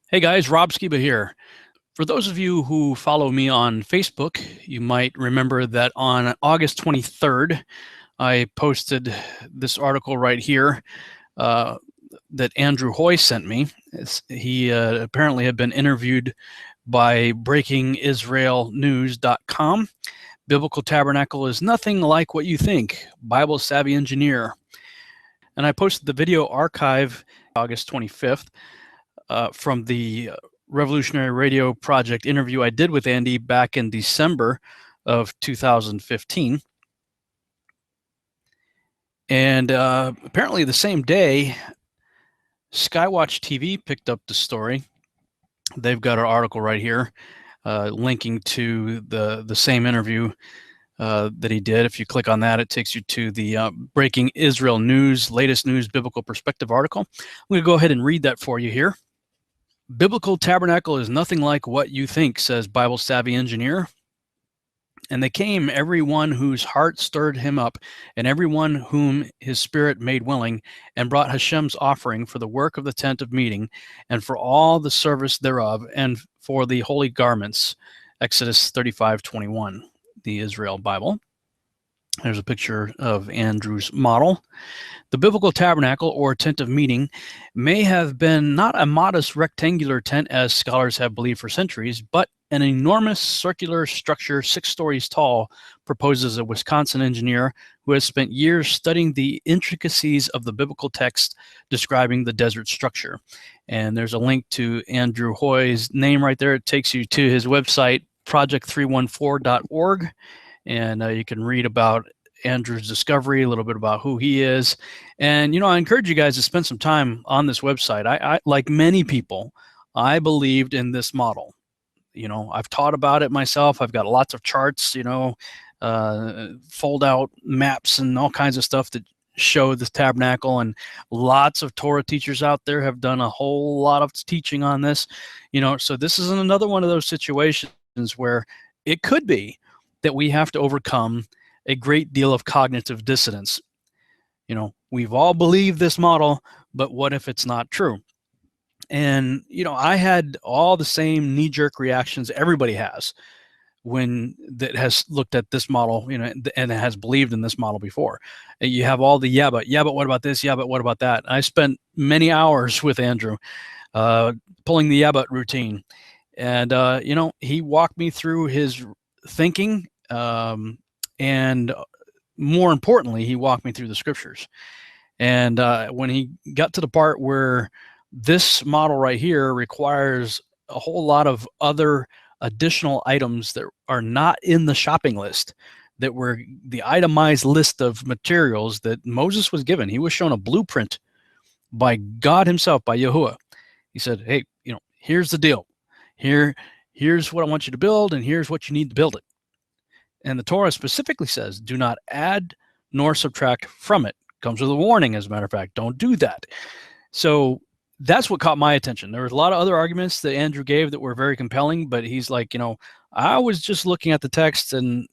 Hey guys, Rob Skiba here. For those of you who follow me on Facebook, you might remember that on August 23rd, I posted this article right here that Andrew Hoy sent me. He apparently had been interviewed by BreakingIsraelNews.com. Biblical Tabernacle is nothing like what you think. Bible savvy engineer. And I posted the video archive August 25th from the Revolutionary Radio Project interview I did with Andy back in December of 2015. And apparently the same day, Skywatch TV picked up the story. They've got an article right here linking to the same interview that he did. If you click on that, it takes you to the Breaking Israel News, latest news, biblical perspective article. I'm going to go ahead and read that for you here. Biblical Tabernacle is nothing like what you think, says Bible savvy engineer. And they came, every one whose heart stirred him up, and every one whom his spirit made willing, and brought Hashem's offering for the work of the tent of meeting, and for all the service thereof, and for the holy garments. Exodus 35:21, the Israel Bible. There's a picture of Andrew's model. The biblical tabernacle, or tent of meeting, may have been not a modest rectangular tent as scholars have believed for centuries, but an enormous circular structure 6 stories tall, proposes a Wisconsin engineer who has spent years studying the intricacies of the biblical text describing the desert structure. And there's a link to Andrew Hoy's name right there. It takes you to his website, project314.org. And you can read about Andrew's discovery, a little bit about who he is. And, I encourage you guys to spend some time on this website. I like many people, I believed in this model. I've taught about it myself. I've got lots of charts, fold out maps and all kinds of stuff that show this tabernacle, and lots of Torah teachers out there have done a whole lot of teaching on this, so this isn't another one of those situations where it could be that we have to overcome a great deal of cognitive dissonance. We've all believed this model, but what if it's not true? And, I had all the same knee-jerk reactions everybody has that has looked at this model, and has believed in this model before. You have all the, yeah, but what about this? Yeah, but what about that? I spent many hours with Andrew pulling the yeah, but routine. And, he walked me through his thinking, and more importantly, he walked me through the scriptures. And when he got to the part where this model right here requires a whole lot of other additional items that are not in the shopping list, that were the itemized list of materials that Moses was given. He was shown a blueprint by God himself, by Yahuwah. He said, hey, here's the deal. Here's what I want you to build, and here's what you need to build it. And the Torah specifically says, do not add nor subtract from it. Comes with a warning, as a matter of fact. Don't do that. So that's what caught my attention. There was a lot of other arguments that Andrew gave that were very compelling, but he's like, I was just looking at the text and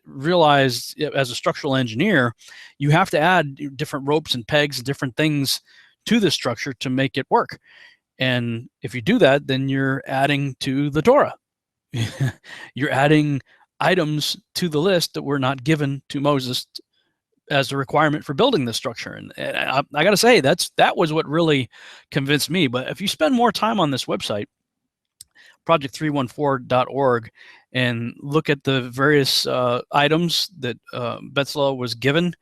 realized, as a structural engineer, you have to add different ropes and pegs and different things to the structure to make it work. And if you do that, then you're adding to the Torah. You're adding items to the list that were not given to Moses as a requirement for building this structure. And I got to say, that was what really convinced me. But if you spend more time on this website, project314.org, and look at the various items that Bezalel was given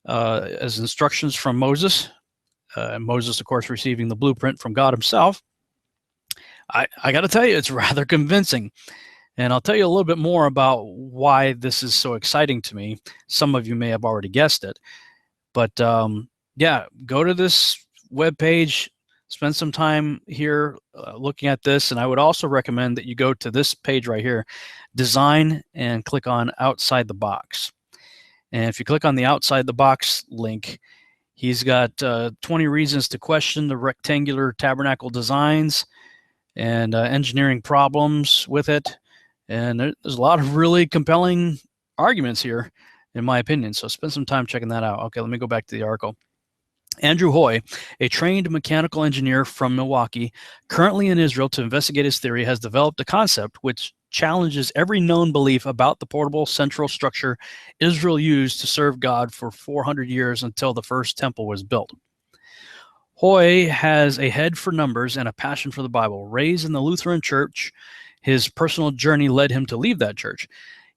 as instructions from Moses, Moses, of course, receiving the blueprint from God himself, I got to tell you, it's rather convincing. And I'll tell you a little bit more about why this is so exciting to me. Some of you may have already guessed it. But yeah, go to this webpage, spend some time here looking at this. And I would also recommend that you go to this page right here, Design, and click on Outside the Box. And if you click on the Outside the Box link, he's got 20 reasons to question the rectangular tabernacle designs and engineering problems with it. And there's a lot of really compelling arguments here, in my opinion. So spend some time checking that out. Okay, let me go back to the article. Andrew Hoy, a trained mechanical engineer from Milwaukee, currently in Israel to investigate his theory, has developed a concept which challenges every known belief about the portable central structure Israel used to serve God for 400 years until the first temple was built. Hoy has a head for numbers and a passion for the Bible. Raised in the Lutheran Church, his personal journey led him to leave that church.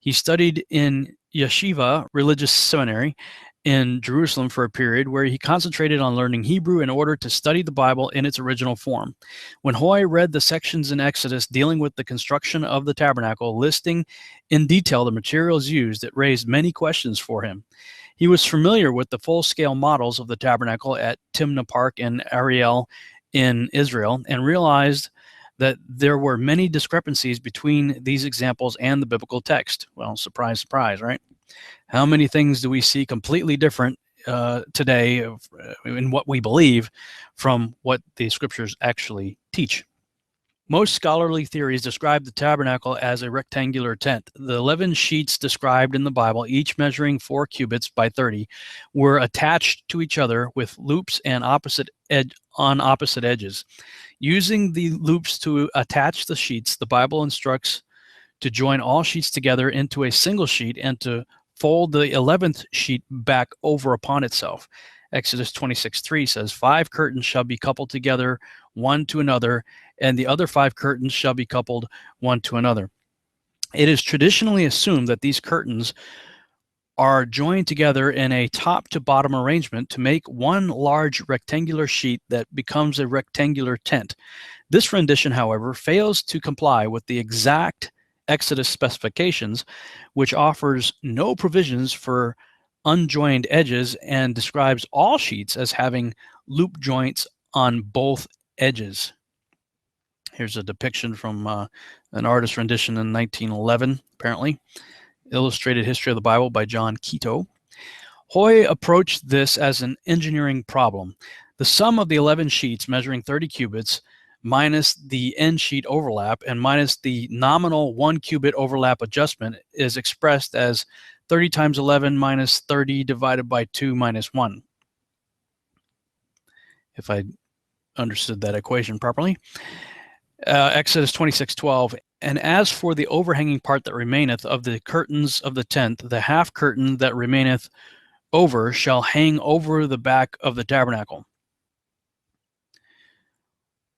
He studied in yeshiva, religious seminary, in Jerusalem for a period where he concentrated on learning Hebrew in order to study the Bible in its original form. When Hoy read the sections in Exodus dealing with the construction of the tabernacle, listing in detail the materials used, it raised many questions for him. He was familiar with the full-scale models of the tabernacle at Timna Park and Ariel in Israel and realized that there were many discrepancies between these examples and the biblical text. Well, surprise, surprise, right? How many things do we see completely different today in what we believe from what the scriptures actually teach? Most scholarly theories describe the tabernacle as a rectangular tent. The 11 sheets described in the Bible, each measuring 4 cubits by 30, were attached to each other with loops and opposite edges. Using the loops to attach the sheets, the Bible instructs to join all sheets together into a single sheet and to fold the 11th sheet back over upon itself. Exodus 26:3 says, 5 curtains shall be coupled together one to another, and the other 5 curtains shall be coupled one to another. It is traditionally assumed that these curtains are joined together in a top to bottom arrangement to make one large rectangular sheet that becomes a rectangular tent. This rendition, however, fails to comply with the exact Exodus specifications, which offers no provisions for unjoined edges and describes all sheets as having loop joints on both edges. Here's a depiction from an artist rendition in 1911, apparently. Illustrated History of the Bible by John Quito. Hoy approached this as an engineering problem. The sum of the 11 sheets measuring 30 cubits minus the end sheet overlap and minus the nominal 1 cubit overlap adjustment is expressed as 30 times 11 minus 30 divided by 2 minus 1. If I understood that equation properly. Exodus 26:12. And as for the overhanging part that remaineth of the curtains of the tent, the half curtain that remaineth over shall hang over the back of the tabernacle.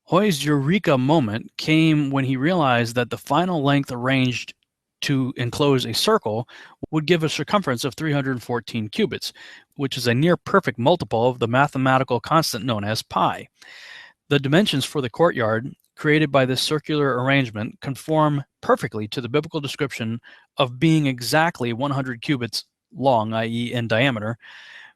Hoy's eureka moment came when he realized that the final length arranged to enclose a circle would give a circumference of 314 cubits, which is a near perfect multiple of the mathematical constant known as pi. The dimensions for the courtyard created by this circular arrangement conform perfectly to the biblical description of being exactly 100 cubits long, i.e. in diameter,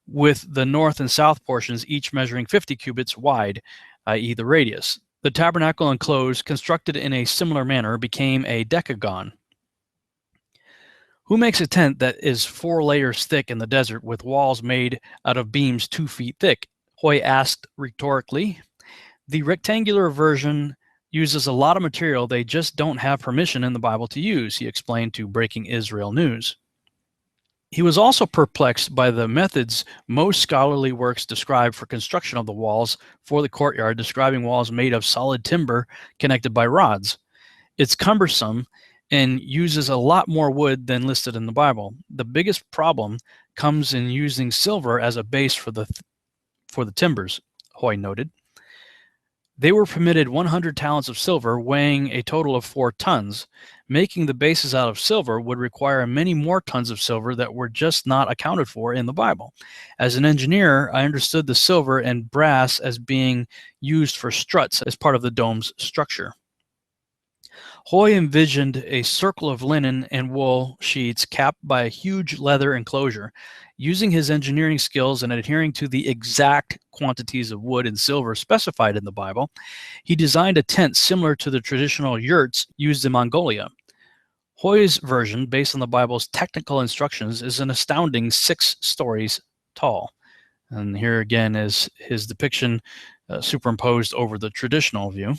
with the north and south portions each measuring 50 cubits wide, i.e. the radius. The tabernacle enclosed, constructed in a similar manner, became a decagon. Who makes a tent that is 4 layers thick in the desert with walls made out of beams 2 feet thick? Hoy asked rhetorically. The rectangular version uses a lot of material they just don't have permission in the Bible to use, he explained to Breaking Israel News. He was also perplexed by the methods most scholarly works describe for construction of the walls for the courtyard, describing walls made of solid timber connected by rods. It's cumbersome and uses a lot more wood than listed in the Bible. The biggest problem comes in using silver as a base for the timbers, Hoy noted. They were permitted 100 talents of silver, weighing a total of 4 tons. Making the bases out of silver would require many more tons of silver that were just not accounted for in the Bible. As an engineer, I understood the silver and brass as being used for struts as part of the dome's structure. Hoy envisioned a circle of linen and wool sheets capped by a huge leather enclosure. Using his engineering skills and adhering to the exact quantities of wood and silver specified in the Bible, he designed a tent similar to the traditional yurts used in Mongolia. Hoy's version, based on the Bible's technical instructions, is an astounding 6 stories tall. And here again is his depiction superimposed over the traditional view.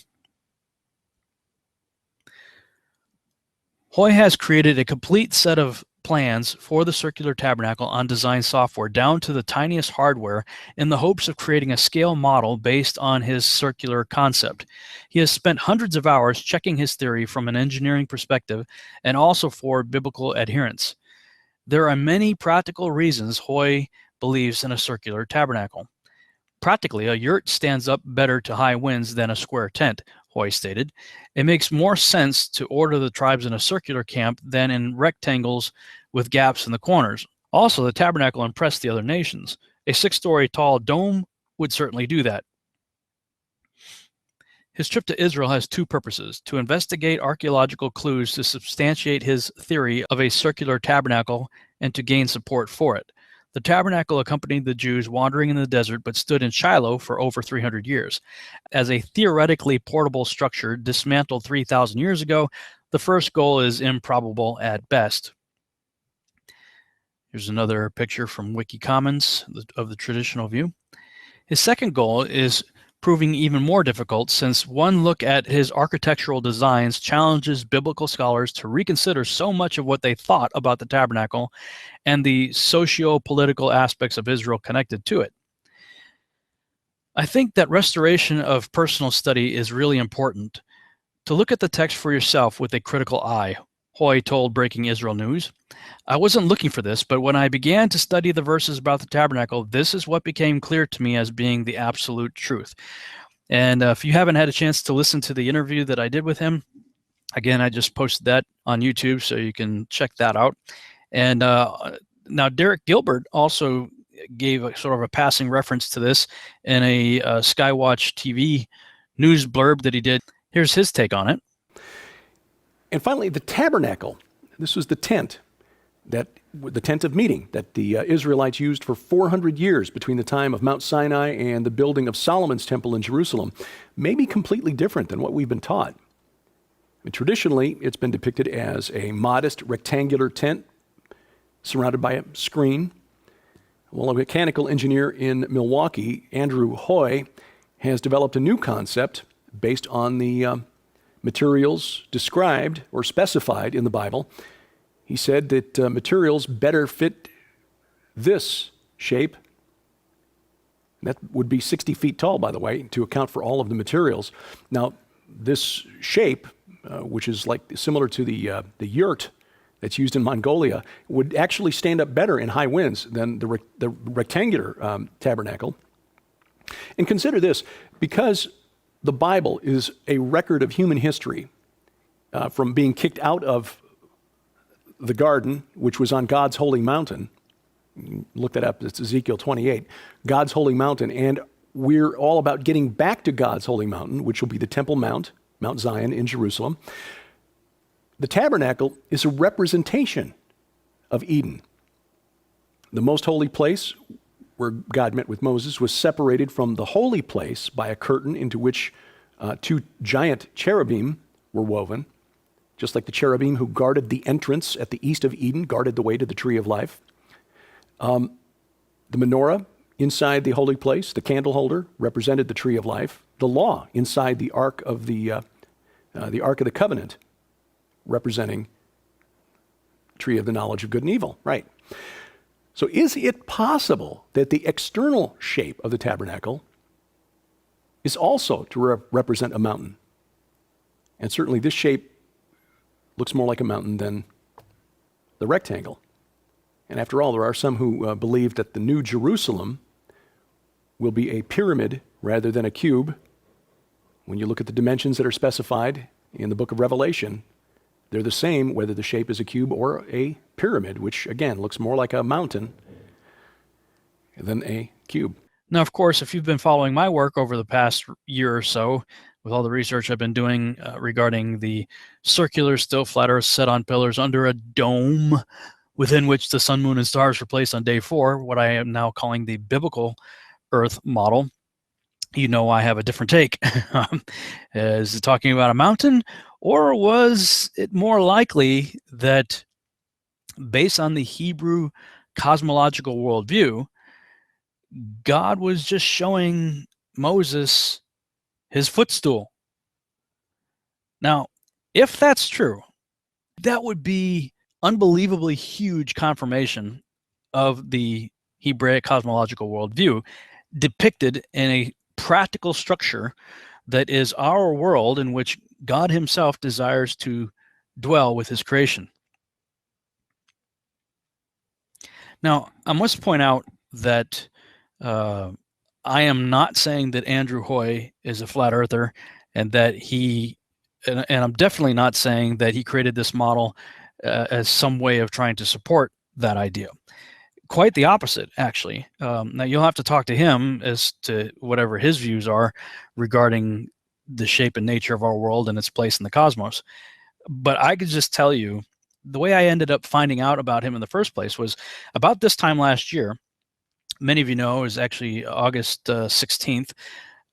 Hoy has created a complete set of plans for the circular tabernacle on design software down to the tiniest hardware in the hopes of creating a scale model based on his circular concept. He has spent hundreds of hours checking his theory from an engineering perspective and also for biblical adherence. There are many practical reasons Hoy believes in a circular tabernacle. Practically, a yurt stands up better to high winds than a square tent, Hoy stated. It makes more sense to order the tribes in a circular camp than in rectangles with gaps in the corners. Also, the tabernacle impressed the other nations. A 6-story tall dome would certainly do that. His trip to Israel has two purposes: to investigate archaeological clues to substantiate his theory of a circular tabernacle and to gain support for it. The tabernacle accompanied the Jews wandering in the desert but stood in Shiloh for over 300 years. As a theoretically portable structure dismantled 3,000 years ago, the first goal is improbable at best. Here's another picture from Wiki Commons of the traditional view. His second goal is proving even more difficult, since one look at his architectural designs challenges biblical scholars to reconsider so much of what they thought about the tabernacle and the socio-political aspects of Israel connected to it. I think that restoration of personal study is really important. To look at the text for yourself with a critical eye, Hoy told Breaking Israel News. I wasn't looking for this, but when I began to study the verses about the tabernacle, this is what became clear to me as being the absolute truth. And if you haven't had a chance to listen to the interview that I did with him, again, I just posted that on YouTube, so you can check that out. And now Derek Gilbert also gave a sort of a passing reference to this in a Skywatch TV news blurb that he did. Here's his take on it. And finally, the tabernacle. This was the tent of meeting that the Israelites used for 400 years between the time of Mount Sinai and the building of Solomon's temple in Jerusalem. May be completely different than what we've been taught. Traditionally, it's been depicted as a modest rectangular tent surrounded by a screen. Well, a mechanical engineer in Milwaukee, Andrew Hoy, has developed a new concept based on the materials described or specified in the Bible. He said that materials better fit this shape. That would be 60 feet tall, by the way, to account for all of the materials. Now, this shape, which is like similar to the yurt that's used in Mongolia, would actually stand up better in high winds than the rectangular tabernacle. And consider this, because the Bible is a record of human history, from being kicked out of the garden, which was on God's holy mountain. Look that up, it's Ezekiel 28, God's holy mountain, and we're all about getting back to God's holy mountain, which will be the Temple Mount, Mount Zion in Jerusalem. The tabernacle is a representation of Eden. The most holy place, where God met with Moses, was separated from the holy place by a curtain into which two giant cherubim were woven, just like the cherubim who guarded the entrance at the east of Eden, guarded the way to the tree of life. The menorah inside the holy place, the candle holder, represented the tree of life. The law inside the ark of the covenant, representing the tree of the knowledge of good and evil. Right. So is it possible that the external shape of the tabernacle is also to represent a mountain? And certainly this shape looks more like a mountain than the rectangle. And after all, there are some who believe that the New Jerusalem will be a pyramid rather than a cube. When you look at the dimensions that are specified in the book of Revelation, they're the same whether the shape is a cube or a pyramid, which again looks more like a mountain than a cube. Now, of course, if you've been following my work over the past year or so, with all the research I've been doing regarding the circular still flat earth set on pillars under a dome within which the sun, moon, and stars were placed on day 4, what I am now calling the biblical earth model, you know I have a different take. Is it talking about a mountain, or was it more likely that based on the Hebrew cosmological worldview, God was just showing Moses his footstool? Now, if that's true, that would be unbelievably huge confirmation of the Hebraic cosmological worldview depicted in a practical structure that is our world in which God himself desires to dwell with his creation. Now, I must point out that I am not saying that Andrew Hoy is a flat earther and that and I'm definitely not saying that he created this model as some way of trying to support that idea. Quite the opposite, actually. Now, you'll have to talk to him as to whatever his views are regarding the shape and nature of our world and its place in the cosmos. But I could just tell you, the way I ended up finding out about him in the first place was about this time last year. Many of you know is actually August 16th.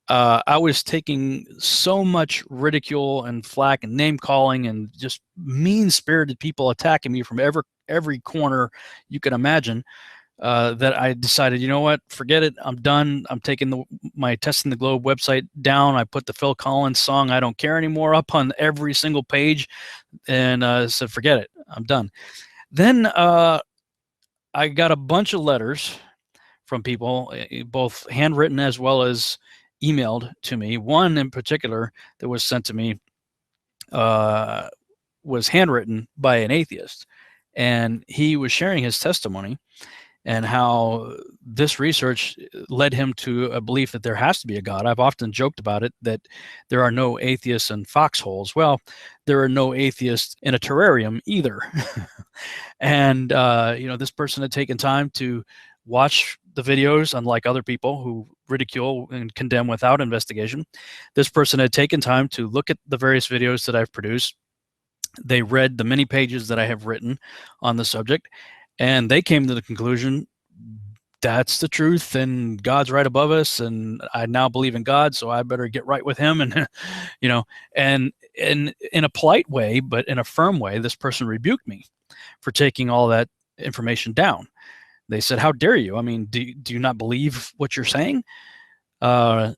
I was taking so much ridicule and flack and name calling and just mean-spirited people attacking me from every corner you can imagine, that I decided, you know what, forget it. I'm done. I'm taking my Testing the Globe website down. I put the Phil Collins song "I Don't Care Anymore" up on every single page, and said, forget it. I'm done. Then I got a bunch of letters from people, both handwritten as well as emailed to me. One in particular that was sent to me was handwritten by an atheist, and he was sharing his testimony and how this research led him to a belief that there has to be a God. I've often joked about it, that there are no atheists in foxholes. Well, there are no atheists in a terrarium either. And this person had taken time to watch the videos, unlike other people who ridicule and condemn without investigation. This person had taken time to look at the various videos that I've produced. They read the many pages that I have written on the subject, and they came to the conclusion that's the truth, and God's right above us, and I now believe in God, so I better get right with him. And and in a polite way, but in a firm way, this person rebuked me for taking all that information down. They said, how dare you? I mean, do you not believe what you're saying? And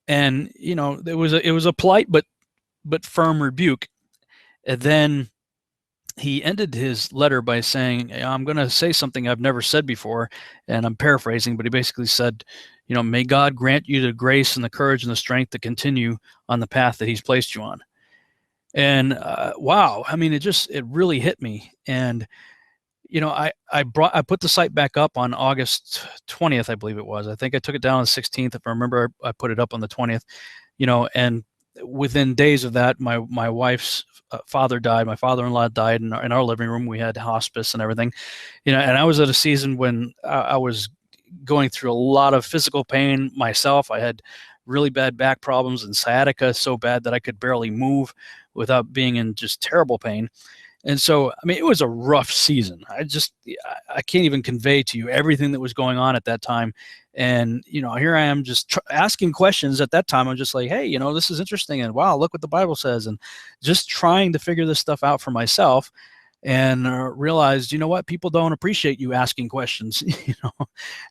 it was a polite but firm rebuke. And then he ended his letter by saying, I'm going to say something I've never said before, and I'm paraphrasing, but he basically said, may God grant you the grace and the courage and the strength to continue on the path that he's placed you on. And wow, I mean, it really hit me. And I put the site back up on August 20th, I believe it was. I think I took it down on the 16th. If I remember, I put it up on the 20th, and within days of that, my wife's father died. My father-in-law died in our living room. We had hospice and everything, and I was at a season when I was going through a lot of physical pain myself. I had really bad back problems and sciatica so bad that I could barely move without being in just terrible pain. And so, I mean, it was a rough season. I can't even convey to you everything that was going on at that time. And, here I am just asking questions at that time. I'm just like, hey, this is interesting. And wow, look what the Bible says. And just trying to figure this stuff out for myself, and realized, what, people don't appreciate you asking questions,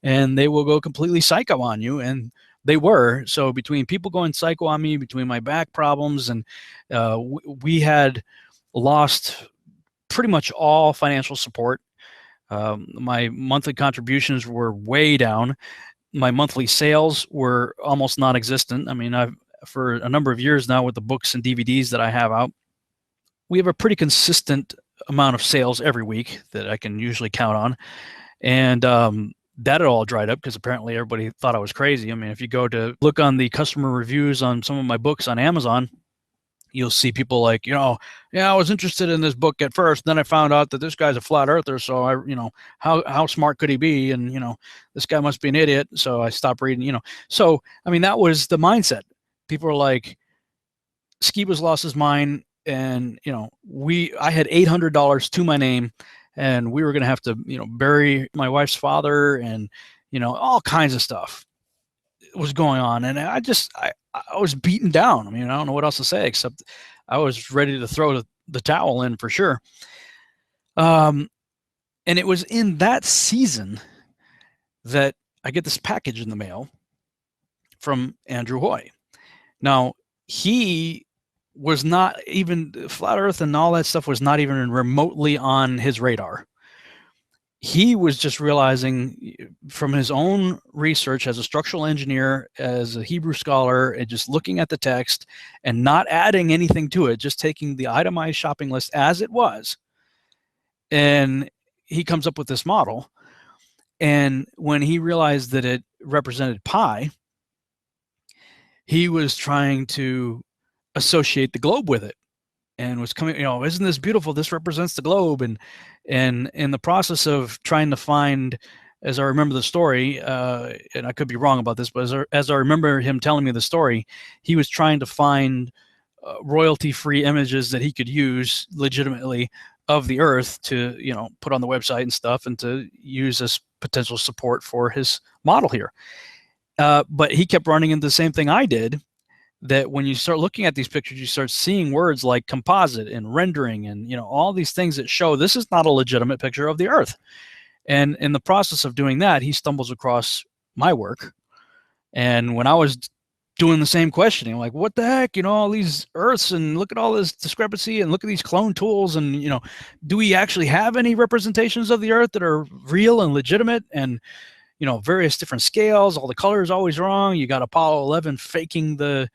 and they will go completely psycho on you. And they were. So between people going psycho on me, between my back problems, and we had lost pretty much all financial support. My monthly contributions were way down. My monthly sales were almost non-existent. I mean, for a number of years now, with the books and DVDs that I have out, we have a pretty consistent amount of sales every week that I can usually count on. And that had all dried up because apparently everybody thought I was crazy. I mean, if you go to look on the customer reviews on some of my books on Amazon, you'll see people like, yeah, I was interested in this book at first. Then I found out that this guy's a flat earther. So how smart could he be? And, this guy must be an idiot. So I stopped reading, So, I mean, that was the mindset. People are like, Skiba's lost his mind. And, I had $800 to my name, and we were going to have to, bury my wife's father, and, all kinds of stuff was going on. And I was beaten down. I mean, I don't know what else to say, except I was ready to throw the towel in for sure. And it was in that season that I get this package in the mail from Andrew Hoy. Now, he was not even flat Earth and all that stuff was not even remotely on his radar. He was just realizing from his own research as a structural engineer, as a Hebrew scholar, and just looking at the text and not adding anything to it, just taking the itemized shopping list as it was. And he comes up with this model. And when he realized that it represented pi, he was trying to associate the globe with it and was coming, isn't this beautiful? This represents the globe. And in the process of trying to find, as I remember the story, and I could be wrong about this, but as I remember him telling me the story, he was trying to find royalty-free images that he could use legitimately of the Earth to, put on the website and stuff, and to use as potential support for his model here. But he kept running into the same thing I did, that when you start looking at these pictures, you start seeing words like composite and rendering and, all these things that show this is not a legitimate picture of the Earth. And in the process of doing that, he stumbles across my work. And when I was doing the same questioning, like, what the heck, all these Earths, and look at all this discrepancy, and look at these clone tools, and, do we actually have any representations of the Earth that are real and legitimate? And, various different scales, all the colors always wrong. You got Apollo 11 faking the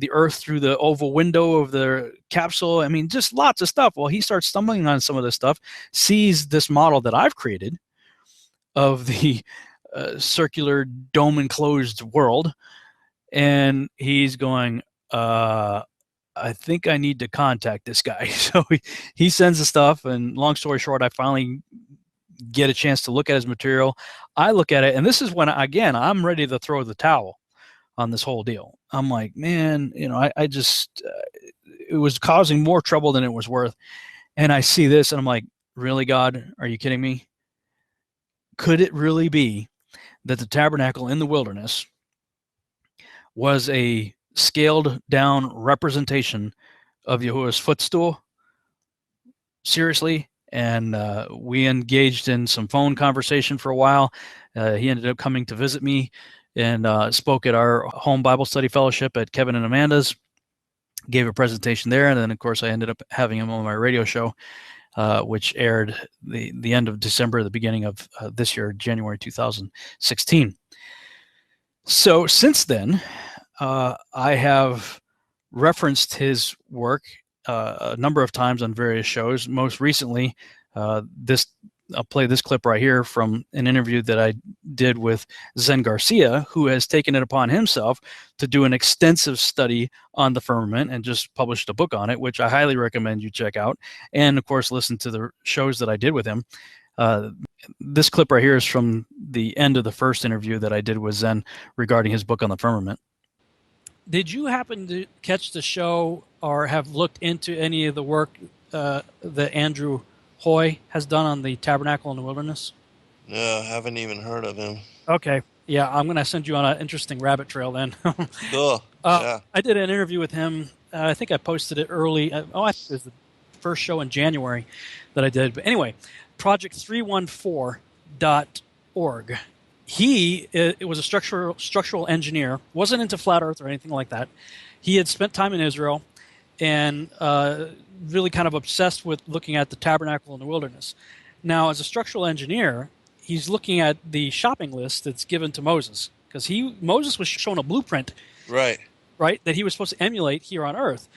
Earth through the oval window of the capsule. I mean, just lots of stuff. Well, he starts stumbling on some of this stuff, sees this model that I've created of the circular dome enclosed world, and he's going, I think I need to contact this guy. So he sends the stuff, and long story short, I finally get a chance to look at his material. I look at it, and this is when, again, I'm ready to throw the towel on this whole deal. I'm like, man, I just, it was causing more trouble than it was worth. And I see this, and I'm like, really, God, are you kidding me? Could it really be that the tabernacle in the wilderness was a scaled down representation of Yahuwah's footstool? Seriously? And we engaged in some phone conversation for a while. He ended up coming to visit me and spoke at our home Bible study fellowship at Kevin and Amanda's, gave a presentation there. And then, of course, I ended up having him on my radio show, which aired the end of December, the beginning of this year, January 2016. So since then, I have referenced his work a number of times on various shows. Most recently, I'll play this clip right here from an interview that I did with Zen Garcia, who has taken it upon himself to do an extensive study on the firmament and just published a book on it, which I highly recommend you check out. And of course, listen to the shows that I did with him. This clip right here is from the end of the first interview that I did with Zen regarding his book on the firmament. Did you happen to catch the show or have looked into any of the work that Andrew Hoy has done on the Tabernacle in the Wilderness? No, I haven't even heard of him. Okay. Yeah, I'm going to send you on an interesting rabbit trail then. Cool. Yeah. I did an interview with him. I think I posted it early. I think it was the first show in January that I did. But anyway, project314.org. He was a structural engineer, wasn't into flat Earth or anything like that. He had spent time in Israel and really kind of obsessed with looking at the tabernacle in the wilderness. Now, as a structural engineer, he's looking at the shopping list that's given to Moses, because Moses was shown a blueprint, right, that he was supposed to emulate here on Earth,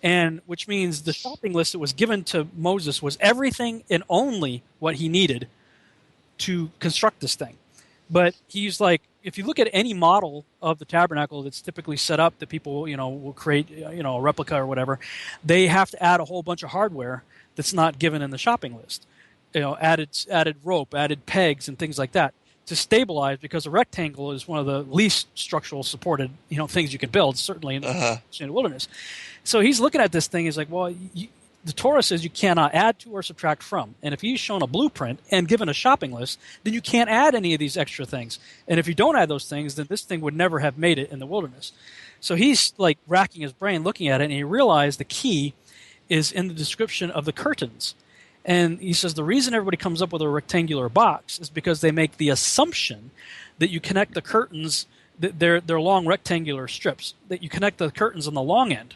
and which means the shopping list that was given to Moses was everything and only what he needed to construct this thing. But he's like, if you look at any model of the tabernacle that's typically set up that people, will create, a replica or whatever, they have to add a whole bunch of hardware that's not given in the shopping list. Added rope, added pegs, and things like that to stabilize, because a rectangle is one of the least structural supported, things you could build, certainly in the wilderness. So he's looking at this thing. He's like, well, the Torah says you cannot add to or subtract from. And if he's shown a blueprint and given a shopping list, then you can't add any of these extra things. And if you don't add those things, then this thing would never have made it in the wilderness. So he's like racking his brain looking at it, and he realized the key is in the description of the curtains. And he says the reason everybody comes up with a rectangular box is because they make the assumption that you connect the curtains, they're long rectangular strips, that you connect the curtains on the long end.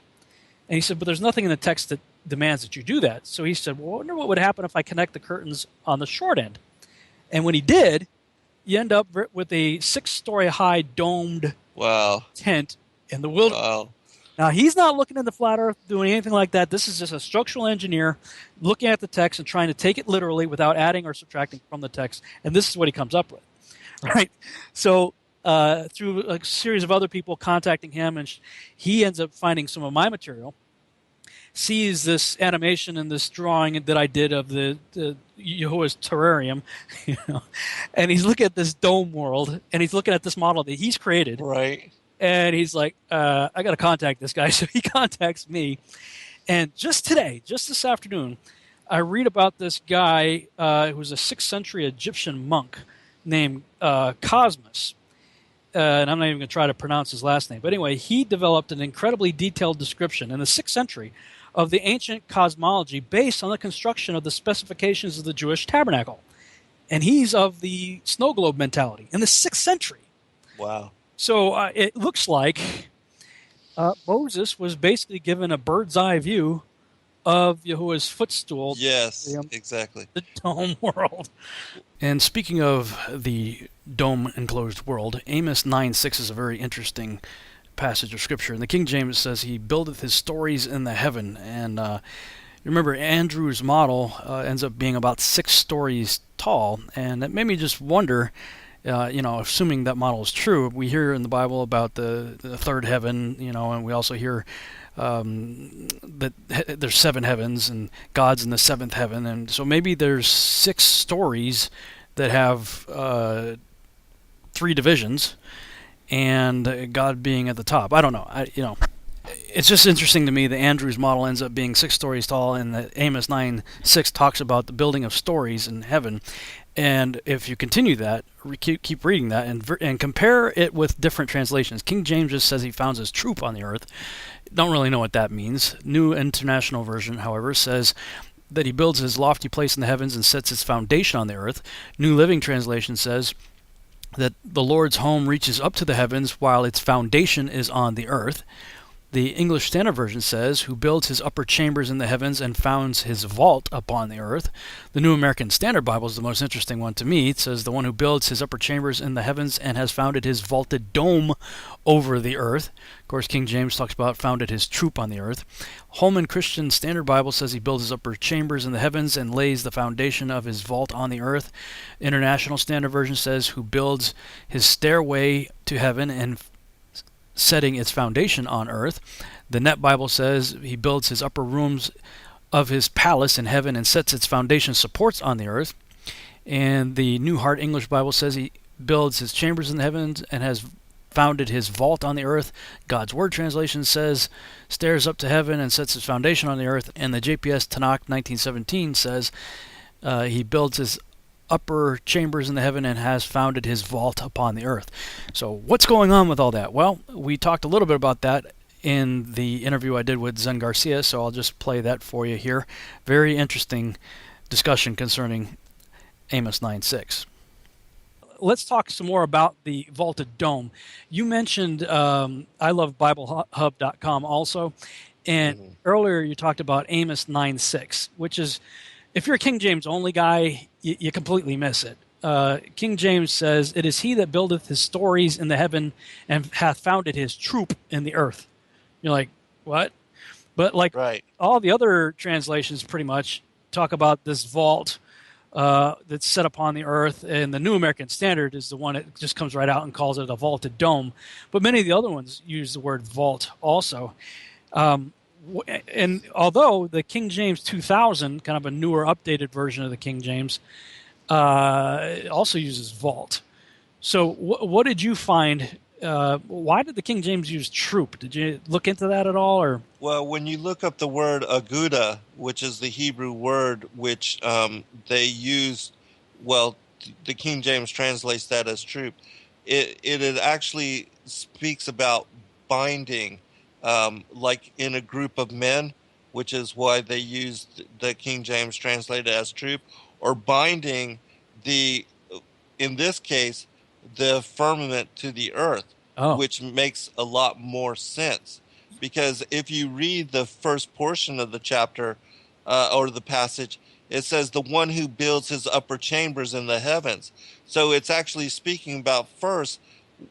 And he said, but there's nothing in the text that demands that you do that. So he said, well, I wonder what would happen if I connect the curtains on the short end. And when he did, you end up with a 6-story high domed Wow. tent in the wilderness. Wow. Now, he's not looking in the flat earth doing anything like that. This is just a structural engineer looking at the text and trying to take it literally without adding or subtracting from the text. And this is what he comes up with, right? So through a series of other people contacting him, and he ends up finding some of my material, sees this animation and this drawing that I did of the Jehovah's terrarium, and he's looking at this dome world, and he's looking at this model that he's created, Right. and he's like, I got to contact this guy. So he contacts me, and just today, just this afternoon, I read about this guy who was a 6th century Egyptian monk named Cosmos. And I'm not even going to try to pronounce his last name. But anyway, he developed an incredibly detailed description in the 6th century of the ancient cosmology based on the construction of the specifications of the Jewish tabernacle. And he's of the snow globe mentality in the 6th century. Wow. So it looks like Moses was basically given a bird's eye view of Yahuwah's footstool. Yes, exactly. The dome world. And speaking of the dome enclosed world, Amos 9:6 is a very interesting passage of scripture. And the King James says, he buildeth his stories in the heaven. And remember, Andrew's model ends up being about 6 stories tall. And it made me just wonder, assuming that model is true, we hear in the Bible about the third heaven, and we also hear that there's 7 heavens and God's in the 7th heaven, and so maybe there's 6 stories that have 3 divisions, and God being at the top. I don't know. It's just interesting to me that Andrew's model ends up being 6 stories tall, and that Amos 9:6 talks about the building of stories in heaven. And if you continue that, keep reading that, and compare it with different translations. King James just says he founds his troop on the earth. Don't really know what that means. New International Version, however, says that he builds his lofty place in the heavens and sets its foundation on the earth. New Living Translation says that the Lord's home reaches up to the heavens while its foundation is on the earth. The English Standard Version says, who builds his upper chambers in the heavens and founds his vault upon the earth. The New American Standard Bible is the most interesting one to me. It says, the one who builds his upper chambers in the heavens and has founded his vaulted dome over the earth. Of course, King James talks about founded his troop on the earth. Holman Christian Standard Bible says he builds his upper chambers in the heavens and lays the foundation of his vault on the earth. International Standard Version says, who builds his stairway to heaven and setting its foundation on earth. The Net Bible says he builds his upper rooms of his palace in heaven and sets its foundation supports on the earth. And the New Heart English Bible says he builds his chambers in the heavens and has founded his vault on the earth. God's Word translation says stairs up to heaven and sets his foundation on the earth. And the JPS Tanakh 1917 says he builds his upper chambers in the heaven and has founded his vault upon the earth. So what's going on with all that? Well, we talked a little bit about that in the interview I did with Zen Garcia, so I'll just play that for you here. Very interesting discussion concerning Amos 9:6. Let's talk some more about the vaulted dome. You mentioned I love BibleHub.com also, and earlier you talked about Amos 9:6, which is, if you're a King James only guy, you completely miss it. King James says, it is he that buildeth his stories in the heaven and hath founded his troop in the earth. You're like, what? But like Right. all the other translations pretty much talk about this vault that's set upon the earth, and the New American Standard is the one that just comes right out and calls it a vaulted dome. But many of the other ones use the word vault also. And although the King James 2000, kind of a newer, updated version of the King James, also uses vault. So what did you find? Why did the King James use troop? Did you look into that at all? Or Well, when you look up the word aguda, which is the Hebrew word which they use, well, the King James translates that as troop. It actually speaks about binding, like in a group of men, which is why they used the King James translated as troop, or binding in this case, the firmament to the earth, which makes a lot more sense because if you read the first portion of the chapter or the passage, it says the one who builds his upper chambers in the heavens. So it's actually speaking about first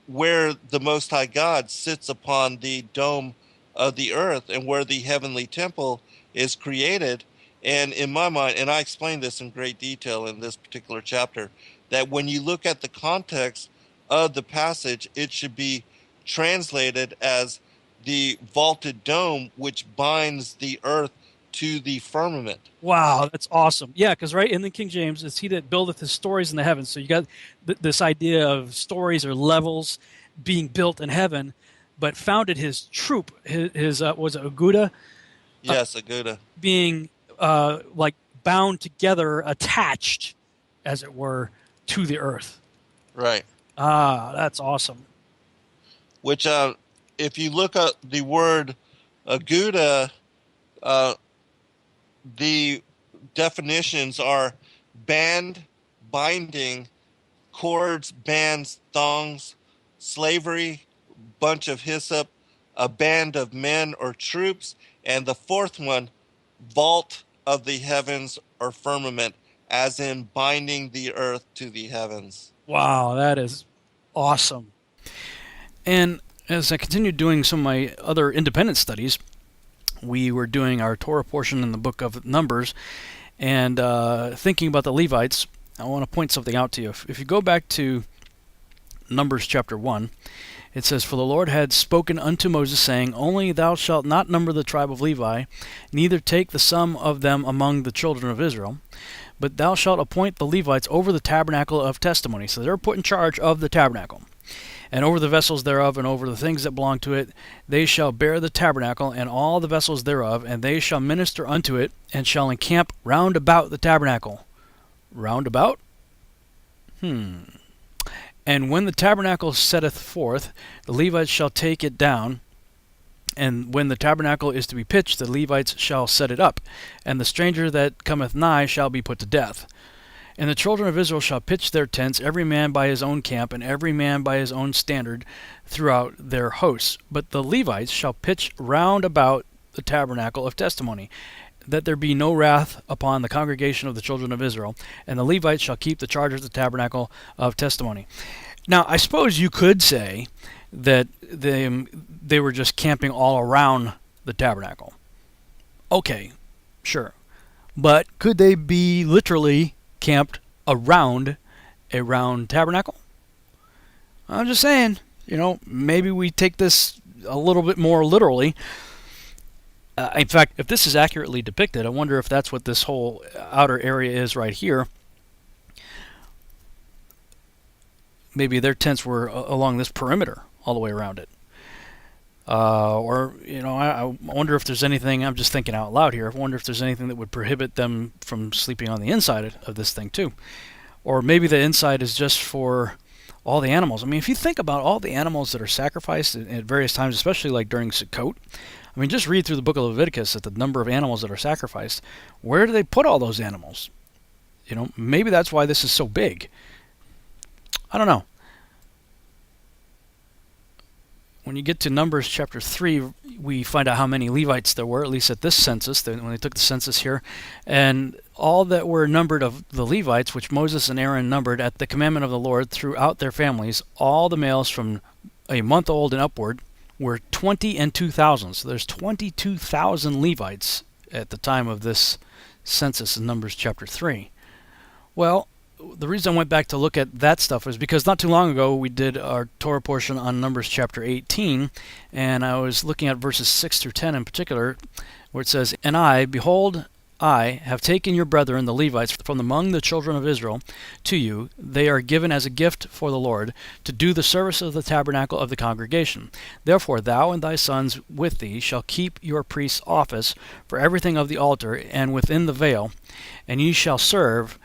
where the Most High God sits upon the dome of the earth and where the heavenly temple is created. And in my mind, and I explain this in great detail in this particular chapter, that when you look at the context of the passage, it should be translated as the vaulted dome which binds the earth to the firmament. Wow, that's awesome. Yeah, because right in the King James, it's he that buildeth his stories in the heavens. So you got this idea of stories or levels being built in heaven, but founded his troop, his was it Aguda? Yes, Aguda. Being like bound together, attached, as it were, to the earth. Right. Ah, that's awesome. Which, if you look at the word Aguda, the definitions are band, binding, cords, bands, thongs, slavery, bunch of hyssop, a band of men or troops, and the fourth one, vault of the heavens or firmament, as in binding the earth to the heavens. Wow, that is awesome. And as I continued doing some of my other independent studies, we were doing our Torah portion in the book of Numbers, and thinking about the Levites, I want to point something out to you. If you go back to Numbers chapter 1, it says, "For the Lord had spoken unto Moses, saying, Only thou shalt not number the tribe of Levi, neither take the sum of them among the children of Israel, but thou shalt appoint the Levites over the tabernacle of testimony." So they're put in charge of the tabernacle. "And over the vessels thereof, and over the things that belong to it, they shall bear the tabernacle, and all the vessels thereof, and they shall minister unto it, and shall encamp round about the tabernacle." Round about? "And when the tabernacle setteth forth, the Levites shall take it down, and when the tabernacle is to be pitched, the Levites shall set it up, and the stranger that cometh nigh shall be put to death. And the children of Israel shall pitch their tents, every man by his own camp, and every man by his own standard, throughout their hosts. But the Levites shall pitch round about the tabernacle of testimony, that there be no wrath upon the congregation of the children of Israel. And the Levites shall keep the charge of the tabernacle of testimony." Now, I suppose you could say that they were just camping all around the tabernacle. Okay, sure. But could they be literally camped around a round tabernacle? I'm just saying, maybe we take this a little bit more literally. In fact, if this is accurately depicted, I wonder if that's what this whole outer area is right here. Maybe their tents were along this perimeter all the way around it. I wonder if there's anything, I'm just thinking out loud here, I wonder if there's anything that would prohibit them from sleeping on the inside of this thing too. Or maybe the inside is just for all the animals. I mean, if you think about all the animals that are sacrificed at various times, especially like during Sukkot, I mean, just read through the book of Leviticus at the number of animals that are sacrificed. Where do they put all those animals? Maybe that's why this is so big. I don't know. When you get to Numbers chapter 3, we find out how many Levites there were, at least at this census, when they took the census here. And all that were numbered of the Levites, which Moses and Aaron numbered at the commandment of the Lord throughout their families, all the males from a month old and upward, were 20 and 2,000. So there's 22,000 Levites at the time of this census in Numbers chapter 3. Well, the reason I went back to look at that stuff was because not too long ago we did our Torah portion on Numbers chapter 18, and I was looking at verses 6 through 10 in particular, where it says, "And I, behold, I have taken your brethren, the Levites, from among the children of Israel to you. They are given as a gift for the Lord, to do the service of the tabernacle of the congregation. Therefore thou and thy sons with thee shall keep your priest's office for everything of the altar and within the veil, and ye shall serve.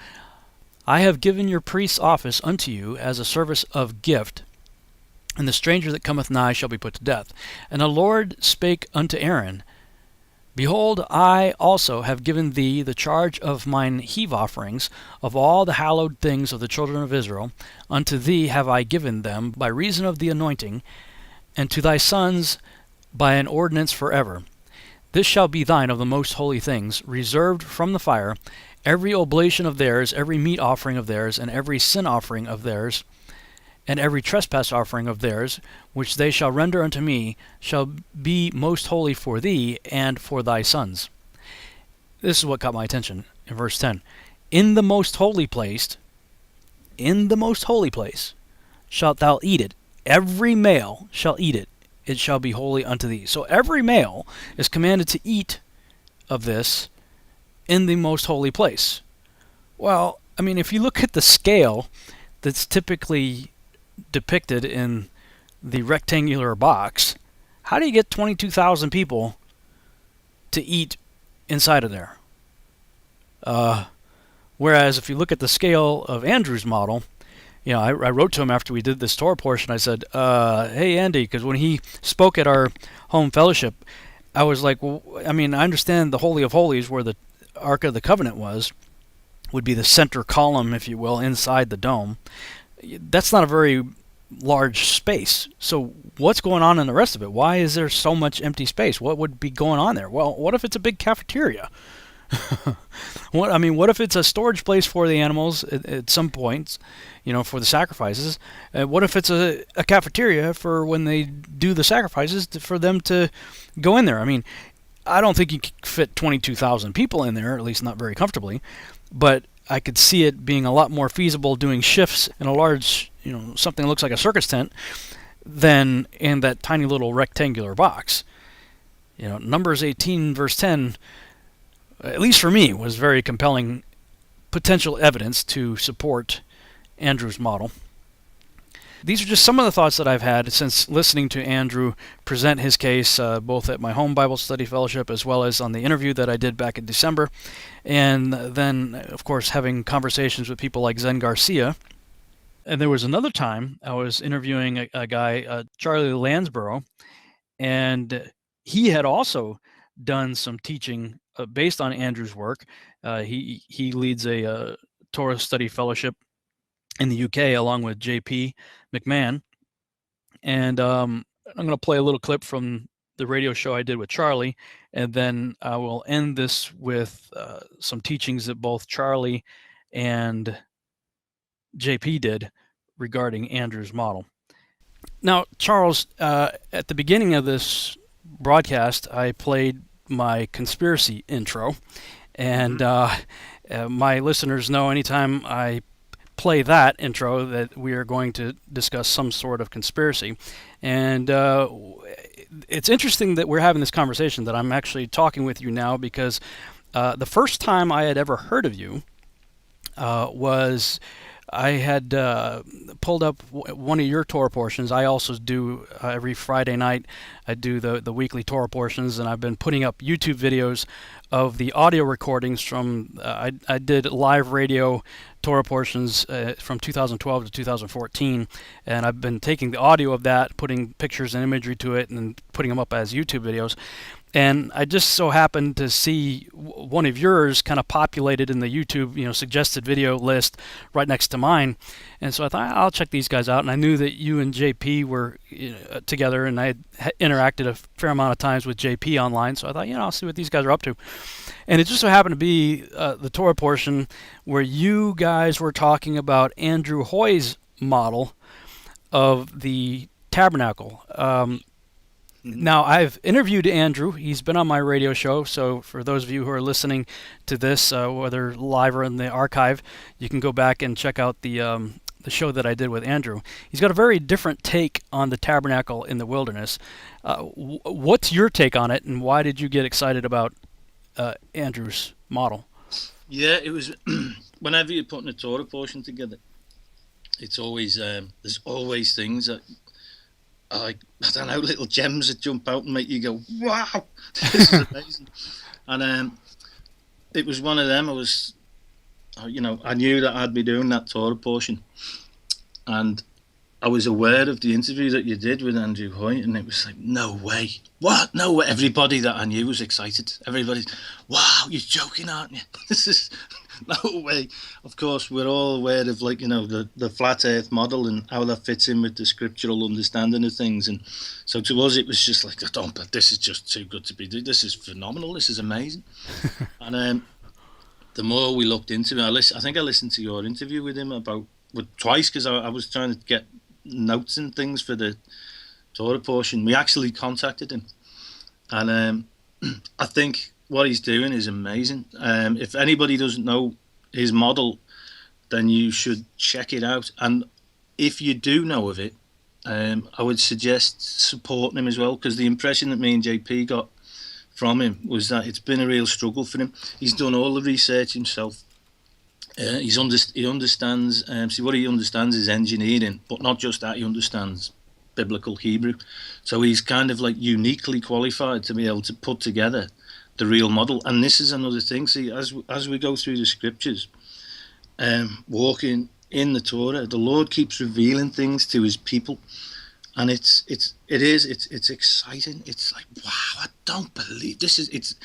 I have given your priest's office unto you as a service of gift, and the stranger that cometh nigh shall be put to death. And the Lord spake unto Aaron, Behold, I also have given thee the charge of mine heave offerings, of all the hallowed things of the children of Israel. Unto thee have I given them by reason of the anointing, and to thy sons by an ordinance forever. This shall be thine of the most holy things, reserved from the fire, every oblation of theirs, every meat offering of theirs, and every sin offering of theirs, and every trespass offering of theirs, which they shall render unto me, shall be most holy for thee and for thy sons. This is what caught my attention in verse 10. In the most holy place, shalt thou eat it. Every male shall eat it. It shall be holy unto thee. So every male is commanded to eat of this in the most holy place. Well, I mean, if you look at the scale that's typically depicted in the rectangular box, how do you get 22,000 people to eat inside of there? Whereas if you look at the scale of Andrew's model, you know, I wrote to him after we did this Torah portion. I said, hey, Andy, because when he spoke at our home fellowship, I was like, well, I mean, I understand the Holy of Holies, where the Ark of the Covenant would be the center column, if you will, inside the dome. That's not a very large space. So what's going on in the rest of it? Why is there so much empty space? What would be going on there? Well, what if it's a big cafeteria? What if it's a storage place for the animals at some points, you know, for the sacrifices? What if it's a cafeteria for when they do the sacrifices for them to go in there? I mean, I don't think you could fit 22,000 people in there, at least not very comfortably, but I could see it being a lot more feasible doing shifts in a large, you know, something that looks like a circus tent than in that tiny little rectangular box. You know, Numbers 18 verse 10, at least for me, was very compelling potential evidence to support Andrew's model. These are just some of the thoughts that I've had since listening to Andrew present his case, both at my home Bible study fellowship as well as on the interview that I did back in December, and then, of course, having conversations with people like Zen Garcia. And there was another time I was interviewing a guy, Charlie Lansborough, and he had also done some teaching based on Andrew's work. He leads a Torah study fellowship in the UK along with J.P. McMahon. And I'm going to play a little clip from the radio show I did with Charlie, and then I will end this with some teachings that both Charlie and J.P. did regarding Andrew's model. Now, Charles, at the beginning of this broadcast, I played my conspiracy intro, and my listeners know anytime I play that intro that we are going to discuss some sort of conspiracy. And it's interesting that we're having this conversation, that I'm actually talking with you now, because the first time I had ever heard of you was I had pulled up one of your Torah portions. I also do every Friday night, I do the weekly Torah portions, and I've been putting up YouTube videos of the audio recordings from, I did live radio Torah portions from 2012 to 2014, and I've been taking the audio of that, putting pictures and imagery to it, and putting them up as YouTube videos. And I just so happened to see one of yours kind of populated in the YouTube, suggested video list right next to mine. And so I thought, I'll check these guys out. And I knew that you and JP were together, and I had interacted a fair amount of times with JP online. So I thought, I'll see what these guys are up to. And it just so happened to be the Torah portion where you guys were talking about Andrew Hoy's model of the Tabernacle. Now, I've interviewed Andrew. He's been on my radio show, so for those of you who are listening to this, whether live or in the archive, you can go back and check out the show that I did with Andrew. He's got a very different take on the tabernacle in the wilderness. What's your take on it, and why did you get excited about Andrew's model? Yeah, it was whenever you're putting a Torah portion together, it's always there's always things that I don't know, little gems that jump out and make you go, wow, this is amazing. And it was one of them. I knew that I'd be doing that Torah portion, and I was aware of the interview that you did with Andrew Hoy, and it was like, no way, what? No way. Everybody that I knew was excited. Everybody's, wow, you're joking, aren't you? This No way. Of course, we're all aware of, like, the flat Earth model and how that fits in with the scriptural understanding of things. And so to us, it was just like, I don't, but this is just too good to be. This is phenomenal. This is amazing. And the more we looked into it, I think I listened to your interview with him twice, because I was trying to get notes and things for the Torah portion. We actually contacted him, and I think what he's doing is amazing. If anybody doesn't know his model, then you should check it out. And if you do know of it, I would suggest supporting him as well, because the impression that me and JP got from him was that it's been a real struggle for him. He's done all the research himself. He understands. See, what he understands is engineering, but not just that. He understands biblical Hebrew, so he's kind of like uniquely qualified to be able to put together the real model. And this is another thing. See, as we go through the scriptures, walking in the Torah, the Lord keeps revealing things to His people, and it's exciting. It's like, wow, I don't believe this is.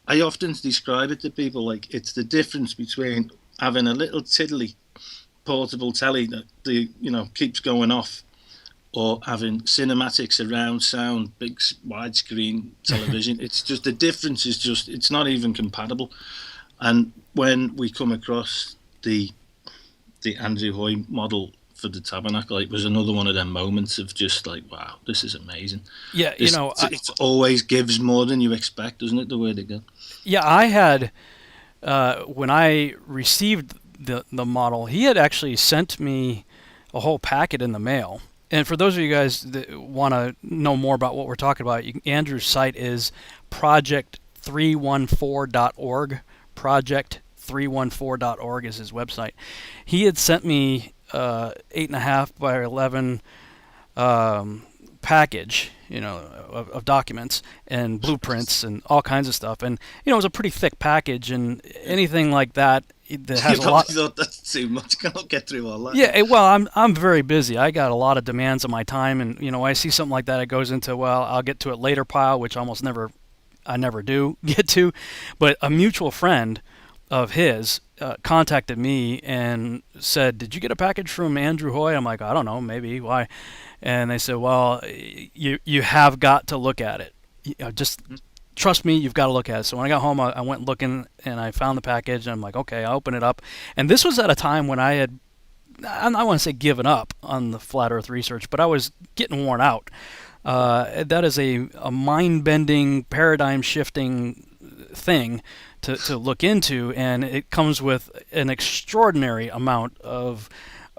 I often describe it to people like it's the difference between having a little tiddly portable telly that keeps going off, or having cinematics, surround sound, big widescreen television. It's just, the difference is just, it's not even compatible. And when we come across the Andrew Hoy model for the Tabernacle, it was another one of them moments of just like, wow, this is amazing. Yeah, it always gives more than you expect, doesn't it, the way they go? Yeah, I had, when I received the model, he had actually sent me a whole packet in the mail. And for those of you guys that want to know more about what we're talking about, Andrew's site is project314.org. Project314.org is his website. He had sent me 8.5 by 11 package, of documents and blueprints and all kinds of stuff. And it was a pretty thick package, and anything like that has you a lot. Thought that's too much. Can't get through all that. Yeah, well, I'm very busy. I got a lot of demands on my time, and I see something like that, it goes into, well, I'll get to it later pile, which I never do get to. But a mutual friend of his contacted me and said, "Did you get a package from Andrew Hoy?" I'm like, "I don't know, maybe. Why?" And they said, "Well, you have got to look at it. Just trust me, you've got to look at it." So when I got home, I went looking, and I found the package, and I'm like, okay, I open it up. And this was at a time when I want to say given up on the flat earth research, but I was getting worn out. That is a mind-bending, paradigm-shifting thing to look into, and it comes with an extraordinary amount of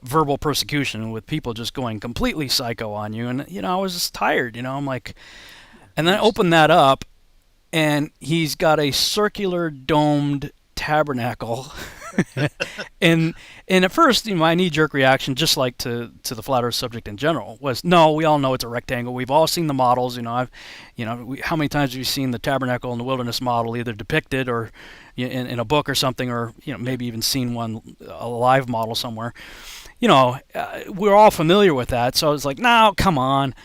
verbal persecution, with people just going completely psycho on you. And I was just tired. I'm like, and then I opened that up, and he's got a circular domed tabernacle. and at first, my knee-jerk reaction, just like to the flat earth subject in general, was, no, we all know it's a rectangle. We've all seen the models. How many times have you seen the Tabernacle in the Wilderness model either depicted or in a book or something, or maybe even seen a live model somewhere? We're all familiar with that. So I was like, no, come on.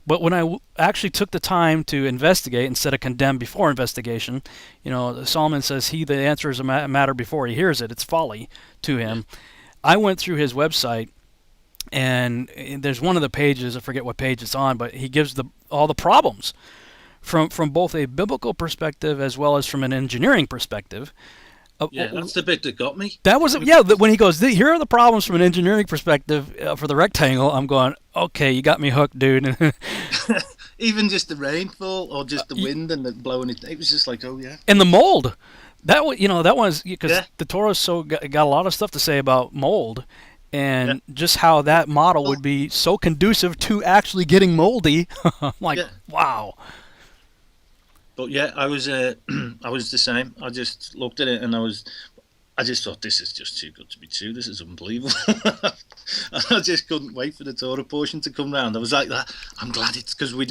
But when I actually took the time to investigate instead of condemn before investigation, Solomon says, he that answers a matter before he hears it, it's folly to him. I went through his website, and there's one of the pages, I forget what page it's on, but he gives all the problems from both a biblical perspective as well as from an engineering perspective. Yeah, that's the bit that got me. That was, when he goes, here are the problems from an engineering perspective for the rectangle, I'm going, okay, you got me hooked, dude. Even just the rainfall or just the wind and the blowing it was just like, oh yeah. And the mold, that was because the Torah's got a lot of stuff to say about mold, and just how that model would be so conducive to actually getting moldy. I'm like, wow. But yeah, I was the same. I just looked at it and I just thought, this is just too good to be true. This is unbelievable. I just couldn't wait for the Torah portion to come round. I was like that. I'm glad it's, because we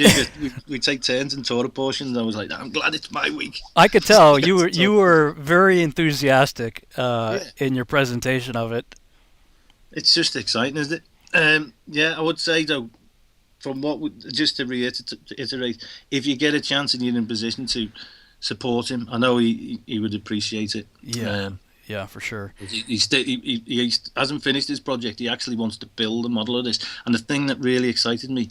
take turns in Torah portions. I was like that. I'm glad it's my week. I could tell you were very enthusiastic in your presentation of it. It's just exciting, isn't it? I would say though, just to reiterate, if you get a chance and you're in a position to support him, I know he would appreciate it. Yeah, for sure. He hasn't finished his project. He actually wants to build a model of this. And the thing that really excited me,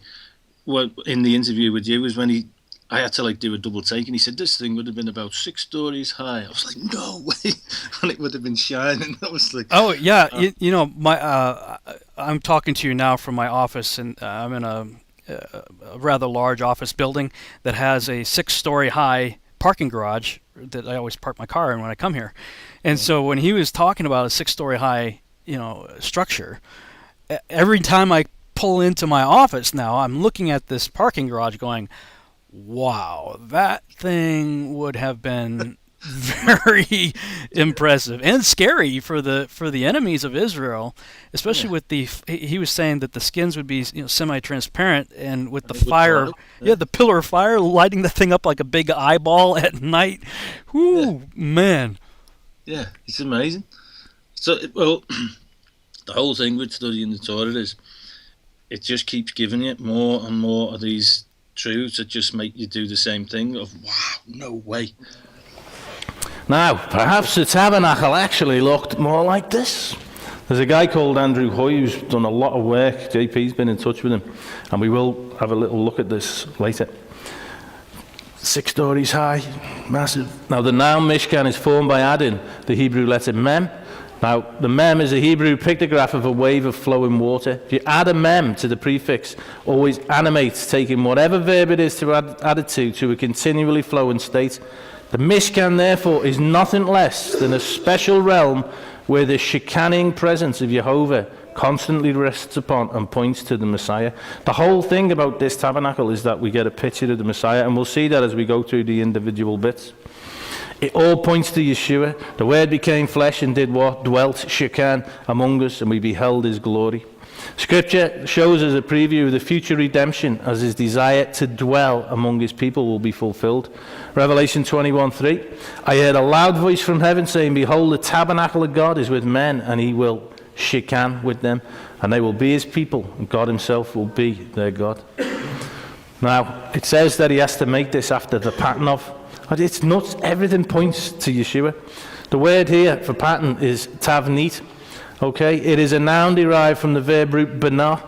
well, in the interview with you, was when I had to like do a double take, and he said this thing would have been about 6 stories high. I was like, no way, and it would have been shining. I was like, oh yeah, you know, I'm talking to you now from my office, and I'm in a rather large office building that has a 6-story high parking garage that I always park my car in when I come here. And so when he was talking about a 6-story high, you know, structure, every time I pull into my office now, I'm looking at this parking garage going, wow, that thing would have been very impressive and scary for the enemies of Israel, especially with he was saying that the skins would be, you know, semi-transparent, and with the fire, the pillar of fire lighting the thing up like a big eyeball at night. Whoo, man. Yeah, it's amazing. So, well, the whole thing with studying the Torah is it just keeps giving you more and more of these truths that just make you do the same thing of, wow, no way. Now, perhaps the tabernacle actually looked more like this. There's a guy called Andrew Hoy who's done a lot of work. JP's been in touch with him, and we will have a little look at this later. 6 stories high, massive. Now, the noun Mishkan is formed by adding the Hebrew letter Mem. Now, the Mem is a Hebrew pictograph of a wave of flowing water. If you add a Mem to the prefix, always animates, taking whatever verb it is to add it to a continually flowing state. The Mishkan, therefore, is nothing less than a special realm where the Shekinah presence of Jehovah constantly rests upon and points to the Messiah. The whole thing about this tabernacle is that we get a picture of the Messiah, and we'll see that as we go through the individual bits. It all points to Yeshua. The Word became flesh and did what? Dwelt Shekinah among us, and we beheld his glory. Scripture shows us a preview of the future redemption as his desire to dwell among his people will be fulfilled. Revelation 21:3. I heard a loud voice from heaven saying, behold, the tabernacle of God is with men, and he will Shekinah with them, and they will be his people, and God himself will be their God. Now, it says that he has to make this after the pattern of. It's nuts. Everything points to Yeshua. The word here for pattern is tavnit. Okay, it is a noun derived from the verb root banah.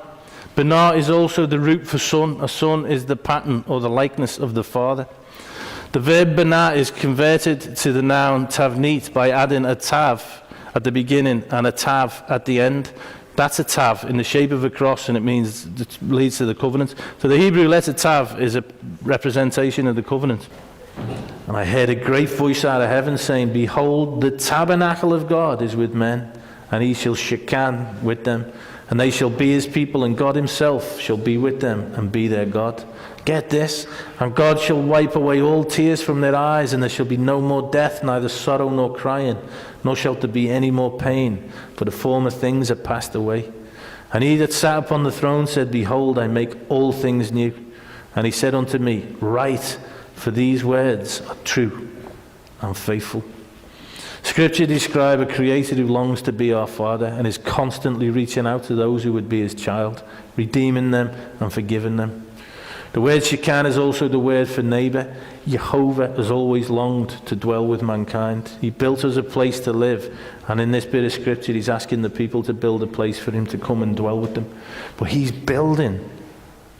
Banah is also the root for son. A son is the pattern or the likeness of the father. The verb banah is converted to the noun tavnit by adding a tav at the beginning and a tav at the end. That's a tav in the shape of a cross, and it means it leads to the covenant. So the Hebrew letter tav is a representation of the covenant. And I heard a great voice out of heaven saying, behold, the tabernacle of God is with men, and he shall Shekinah with them, and they shall be his people, and God himself shall be with them and be their God. Get this, and God shall wipe away all tears from their eyes, and there shall be no more death, neither sorrow nor crying, nor shall there be any more pain, for the former things are passed away. And he that sat upon the throne said, behold, I make all things new. And he said unto me, write, for these words are true and faithful. Scripture describes a creator who longs to be our Father and is constantly reaching out to those who would be his child, redeeming them and forgiving them. The word Shekinah is also the word for neighbor. Jehovah has always longed to dwell with mankind. He built us a place to live, and in this bit of scripture he's asking the people to build a place for him to come and dwell with them. But he's building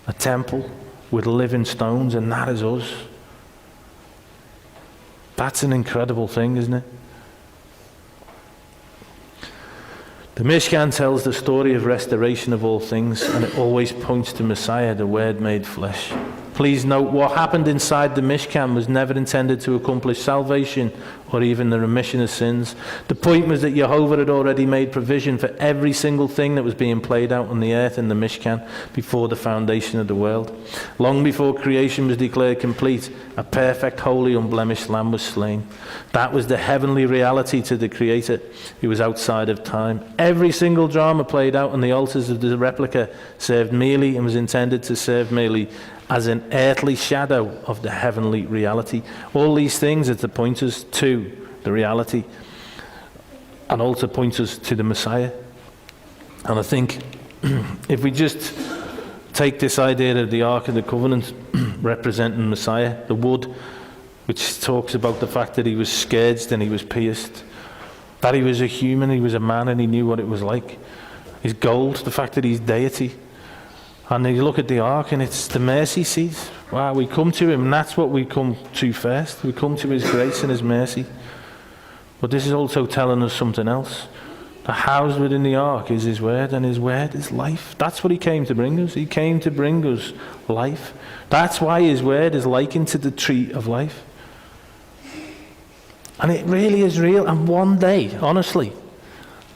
a temple with living stones, and that is us. That's an incredible thing, isn't it? The Mishkan tells the story of restoration of all things, and it always points to Messiah, the Word made flesh. Please note, what happened inside the Mishkan was never intended to accomplish salvation or even the remission of sins. The point was that Jehovah had already made provision for every single thing that was being played out on the earth in the Mishkan before the foundation of the world. Long before creation was declared complete, a perfect, holy, unblemished lamb was slain. That was the heavenly reality to the Creator who was outside of time. Every single drama played out on the altars of the replica served merely and was intended to serve merely as an earthly shadow of the heavenly reality. All these things are to point us to the reality and also point us to the Messiah. And I think if we just take this idea of the Ark of the Covenant representing Messiah, the wood, which talks about the fact that he was scourged and he was pierced, that he was a human, he was a man, and he knew what it was like. His gold, the fact that he's deity. And you look at the ark, and it's the mercy seat. Wow, we come to him, and that's what we come to first. We come to his grace and his mercy. But this is also telling us something else. The housed within the ark is his word, and his word is life. That's what he came to bring us. He came to bring us life. That's why his word is likened to the tree of life. And it really is real. And one day, honestly,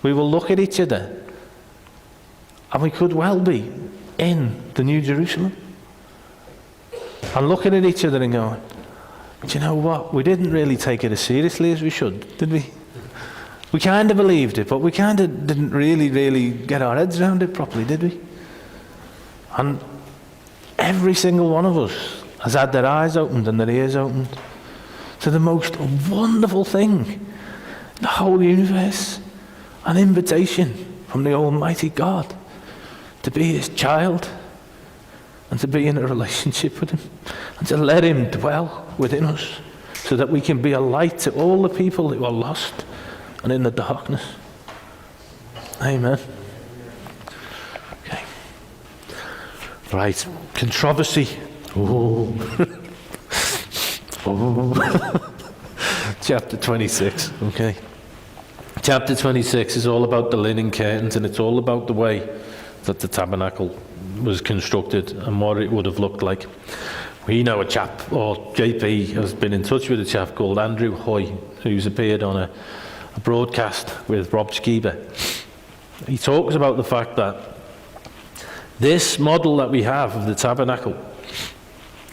we will look at each other, and we could well be in the New Jerusalem, and looking at each other and going, do you know what? We didn't really take it as seriously as we should, did we? We kind of believed it, but we kind of didn't really get our heads around it properly, did we? And every single one of us has had their eyes opened and their ears opened to the most wonderful thing in the whole universe, an invitation from the Almighty God to be his child and to be in a relationship with him and to let him dwell within us so that we can be a light to all the people who are lost and in the darkness. Amen. Okay. Right. Controversy. Oh. Oh. Chapter 26. Okay. Chapter 26 is all about the linen curtains, and it's all about the way that the tabernacle was constructed and what it would have looked like. We know a chap, or JP has been in touch with a chap called Andrew Hoy, who's appeared on a broadcast with Rob Skiba. He talks about the fact that this model that we have of the tabernacle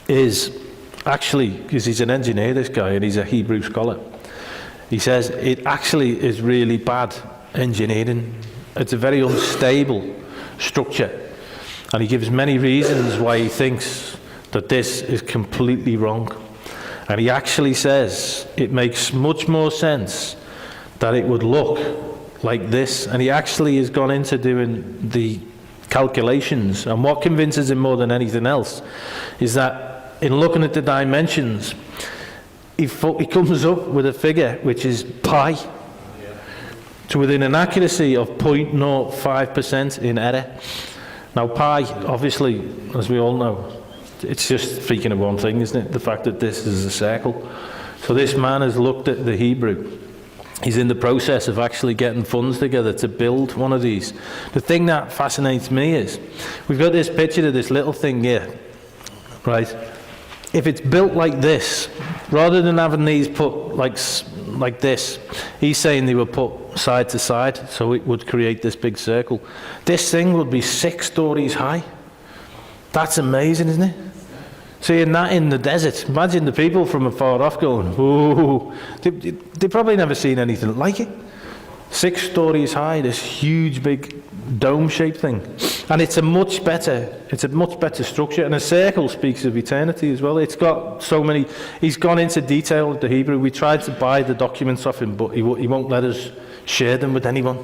is actually, because he's an engineer, this guy, and he's a Hebrew scholar, he says it actually is really bad engineering. It's a very unstable structure, and he gives many reasons why he thinks that this is completely wrong. And he actually says it makes much more sense that it would look like this. And he actually has gone into doing the calculations, and what convinces him more than anything else is that in looking at the dimensions, he comes up with a figure which is pi to within an accuracy of 0.05% in error. Now pi, obviously, as we all know, it's just speaking of one thing, isn't it? The fact that this is a circle. So this man has looked at the Hebrew. He's in the process of actually getting funds together to build one of these. The thing that fascinates me is, we've got this picture of this little thing here, right? If it's built like this, rather than having these put like this, he's saying they were put side to side, so it would create this big circle. This thing would be 6 stories high. That's amazing, isn't it? Seeing that in the desert, imagine the people from afar off going, ooh, they've probably never seen anything like it. 6 stories high, this huge big dome-shaped thing. And it's a much better structure, and a circle speaks of eternity as well. It's got so many, he's gone into detail with the Hebrew. We tried to buy the documents off him, but he won't let us share them with anyone,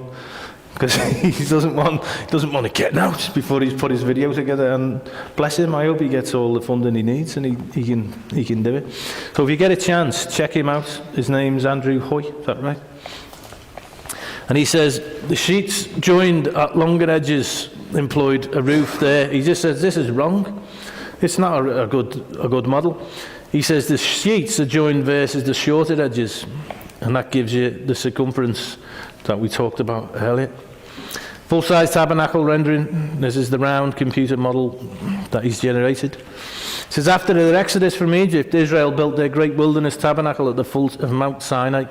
because he doesn't want to get out before he's put his video together. And bless him, I hope he gets all the funding he needs and he can do it. So if you get a chance, check him out. His name's Andrew Hoy, is that right? And he says the sheets joined at longer edges employed a roof there. He just says this is wrong. It's not a good model. He says the sheets are joined versus the shorter edges, and that gives you the circumference that we talked about earlier. Full-size tabernacle rendering. This is the round computer model that he's generated. It says, after their exodus from Egypt, Israel built their great wilderness tabernacle at the foot of Mount Sinai.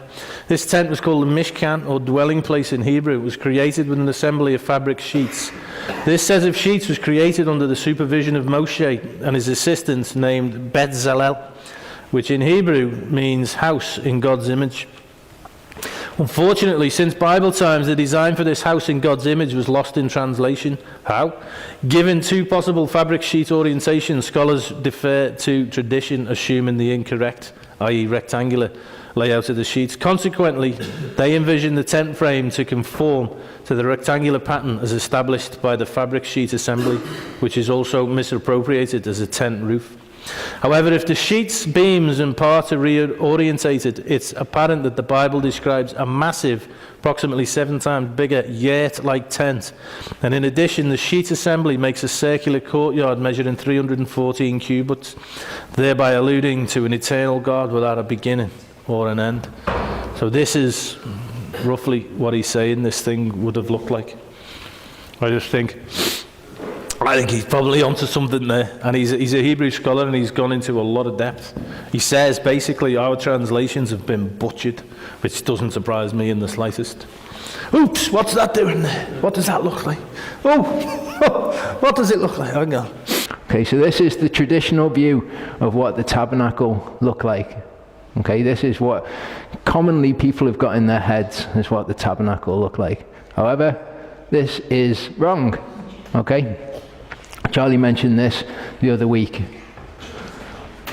This tent was called the Mishkan, or dwelling place in Hebrew. It was created with an assembly of fabric sheets. This set of sheets was created under the supervision of Moshe and his assistant named Bezalel, which in Hebrew means house in God's image. Unfortunately, since Bible times, the design for this house in God's image was lost in translation. How? Given 2 possible fabric sheet orientations, scholars defer to tradition, assuming the incorrect, i.e. rectangular, layout of the sheets. Consequently, they envision the tent frame to conform to the rectangular pattern as established by the fabric sheet assembly, which is also misappropriated as a tent roof. However, if the sheet's beams and parts are reorientated, it's apparent that the Bible describes a massive, approximately 7 times bigger, yurt-like tent. And in addition, the sheet assembly makes a circular courtyard measuring 314 cubits, thereby alluding to an eternal God without a beginning or an end. So this is roughly what he's saying this thing would have looked like. I think he's probably onto something there, and he's a Hebrew scholar, and he's gone into a lot of depth. He says basically our translations have been butchered, which doesn't surprise me in the slightest. Oops, what's that doing there? What does that look like? Oh, what does it look like? Hang on. Okay, so this is the traditional view of what the tabernacle looked like. Okay, this is what commonly people have got in their heads is what the tabernacle looked like. However, this is wrong. Okay? Charlie mentioned this the other week.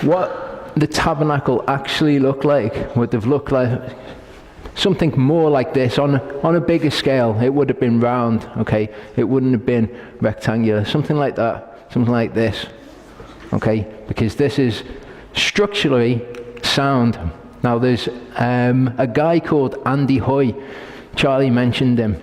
What the tabernacle actually looked like would have looked like something more like this on a bigger scale. It would have been round, okay? It wouldn't have been rectangular. Something like that. Something like this. Okay? Because this is structurally sound. Now there's a guy called Andy Hoy. Charlie mentioned him.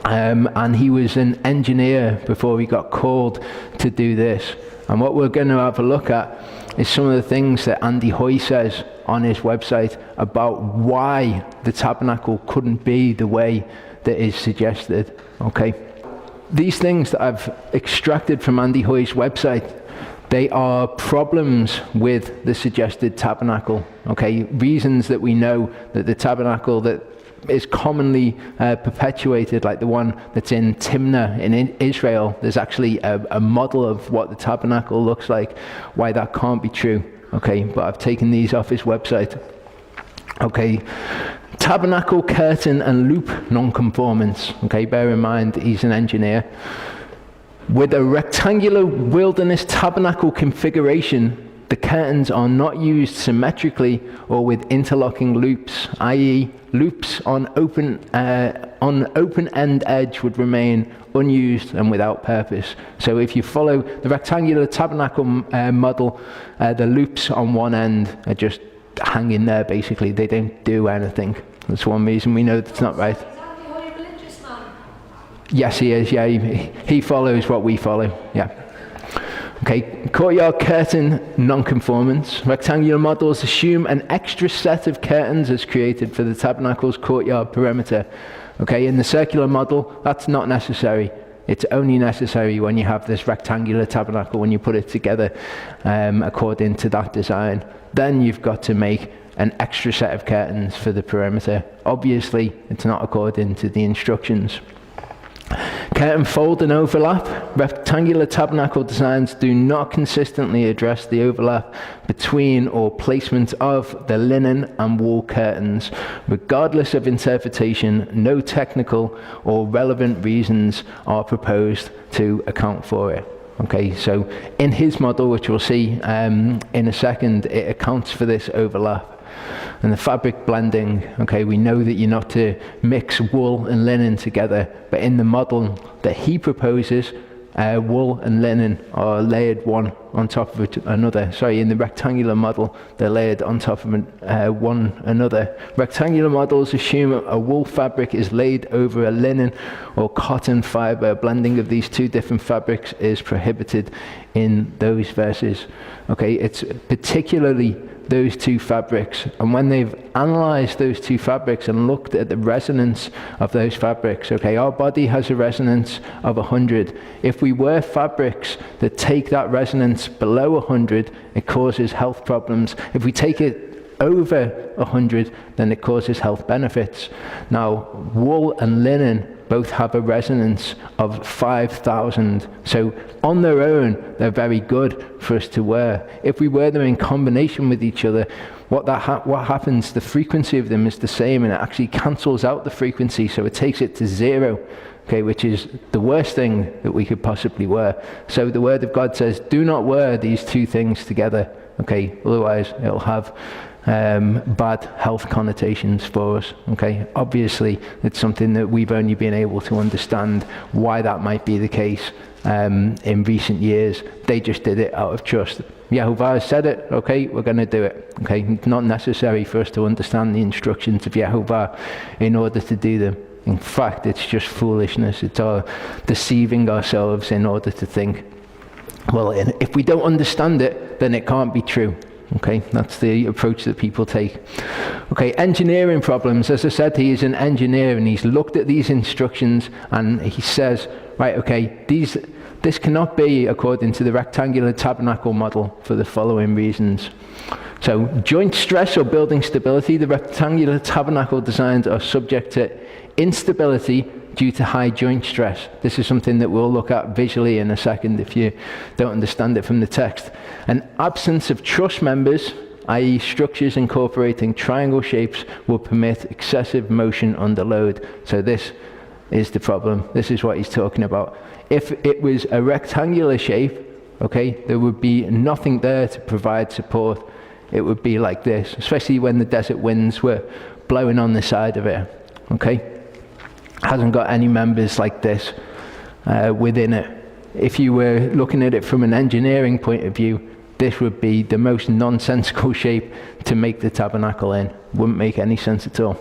And he was an engineer before he got called to do this. And what we're going to have a look at is some of the things that Andy Hoy says on his website about why the tabernacle couldn't be the way that is suggested. Okay, these things that I've extracted from Andy Hoy's website, they are problems with the suggested tabernacle. Okay, reasons that we know that the tabernacle that is commonly perpetuated, like the one that's in Timnah in Israel. There's actually a model of what the tabernacle looks like, why that can't be true. Okay, but I've taken these off his website. Okay, tabernacle, curtain and loop non-conformance. Okay, bear in mind he's an engineer. With a rectangular wilderness tabernacle configuration, the curtains are not used symmetrically or with interlocking loops, i.e. loops on open end edge would remain unused and without purpose. So if you follow the rectangular tabernacle model, the loops on one end are just hanging there basically. They don't do anything. That's one reason we know that's not right. Yes, he is. Yeah, he follows what we follow. Yeah. Okay, courtyard curtain non-conformance. Rectangular models assume an extra set of curtains is created for the tabernacle's courtyard perimeter. Okay, in the circular model, that's not necessary. It's only necessary when you have this rectangular tabernacle, when you put it together according to that design. Then you've got to make an extra set of curtains for the perimeter. Obviously, it's not according to the instructions. Curtain fold and overlap. Rectangular tabernacle designs do not consistently address the overlap between or placement of the linen and wool curtains. Regardless of interpretation, no technical or relevant reasons are proposed to account for it. Okay, so in his model, which we'll see in a second, it accounts for this overlap. And the fabric blending, okay, we know that you're not to mix wool and linen together, but in the model that he proposes, wool and linen are layered one on top of another. Sorry, in the rectangular model, they're layered on top of one another. Rectangular models assume a wool fabric is laid over a linen or cotton fiber. Blending of these two different fabrics is prohibited in those verses. Okay, it's particularly those two fabrics, and when they've analyzed those two fabrics and looked at the resonance of those fabrics, okay, our body has a resonance of 100. If we wear fabrics that take that resonance below 100, it causes health problems. If we take it over 100, then it causes health benefits. Now, wool and linen both have a resonance of 5,000. So on their own, they're very good for us to wear. If we wear them in combination with each other, what happens, the frequency of them is the same, and it actually cancels out the frequency, so it takes it to 0, okay, which is the worst thing that we could possibly wear. So the Word of God says, do not wear these two things together, okay, otherwise it'll have bad health connotations for us. Okay, obviously it's something that we've only been able to understand why that might be the case in recent years. They just did it out of trust. Yehovah said it, okay, we're going to do it. Okay, it's not necessary for us to understand the instructions of Yehovah in order to do them. In fact, it's just foolishness. It's all deceiving ourselves in order to think, well, if we don't understand it, then it can't be true. Okay, that's the approach that people take. Okay, engineering problems. As I said, he is an engineer and he's looked at these instructions and he says, right, okay, this cannot be according to the rectangular tabernacle model for the following reasons. So, joint stress or building stability. The rectangular tabernacle designs are subject to instability due to high joint stress. This is something that we'll look at visually in a second if you don't understand it from the text. An absence of truss members, i.e. structures incorporating triangle shapes, will permit excessive motion under load. So this is the problem. This is what he's talking about. If it was a rectangular shape, okay, there would be nothing there to provide support. It would be like this, especially when the desert winds were blowing on the side of it, okay? Hasn't got any members like this within it. If you were looking at it from an engineering point of view, this would be the most nonsensical shape to make the tabernacle in. Wouldn't make any sense at all.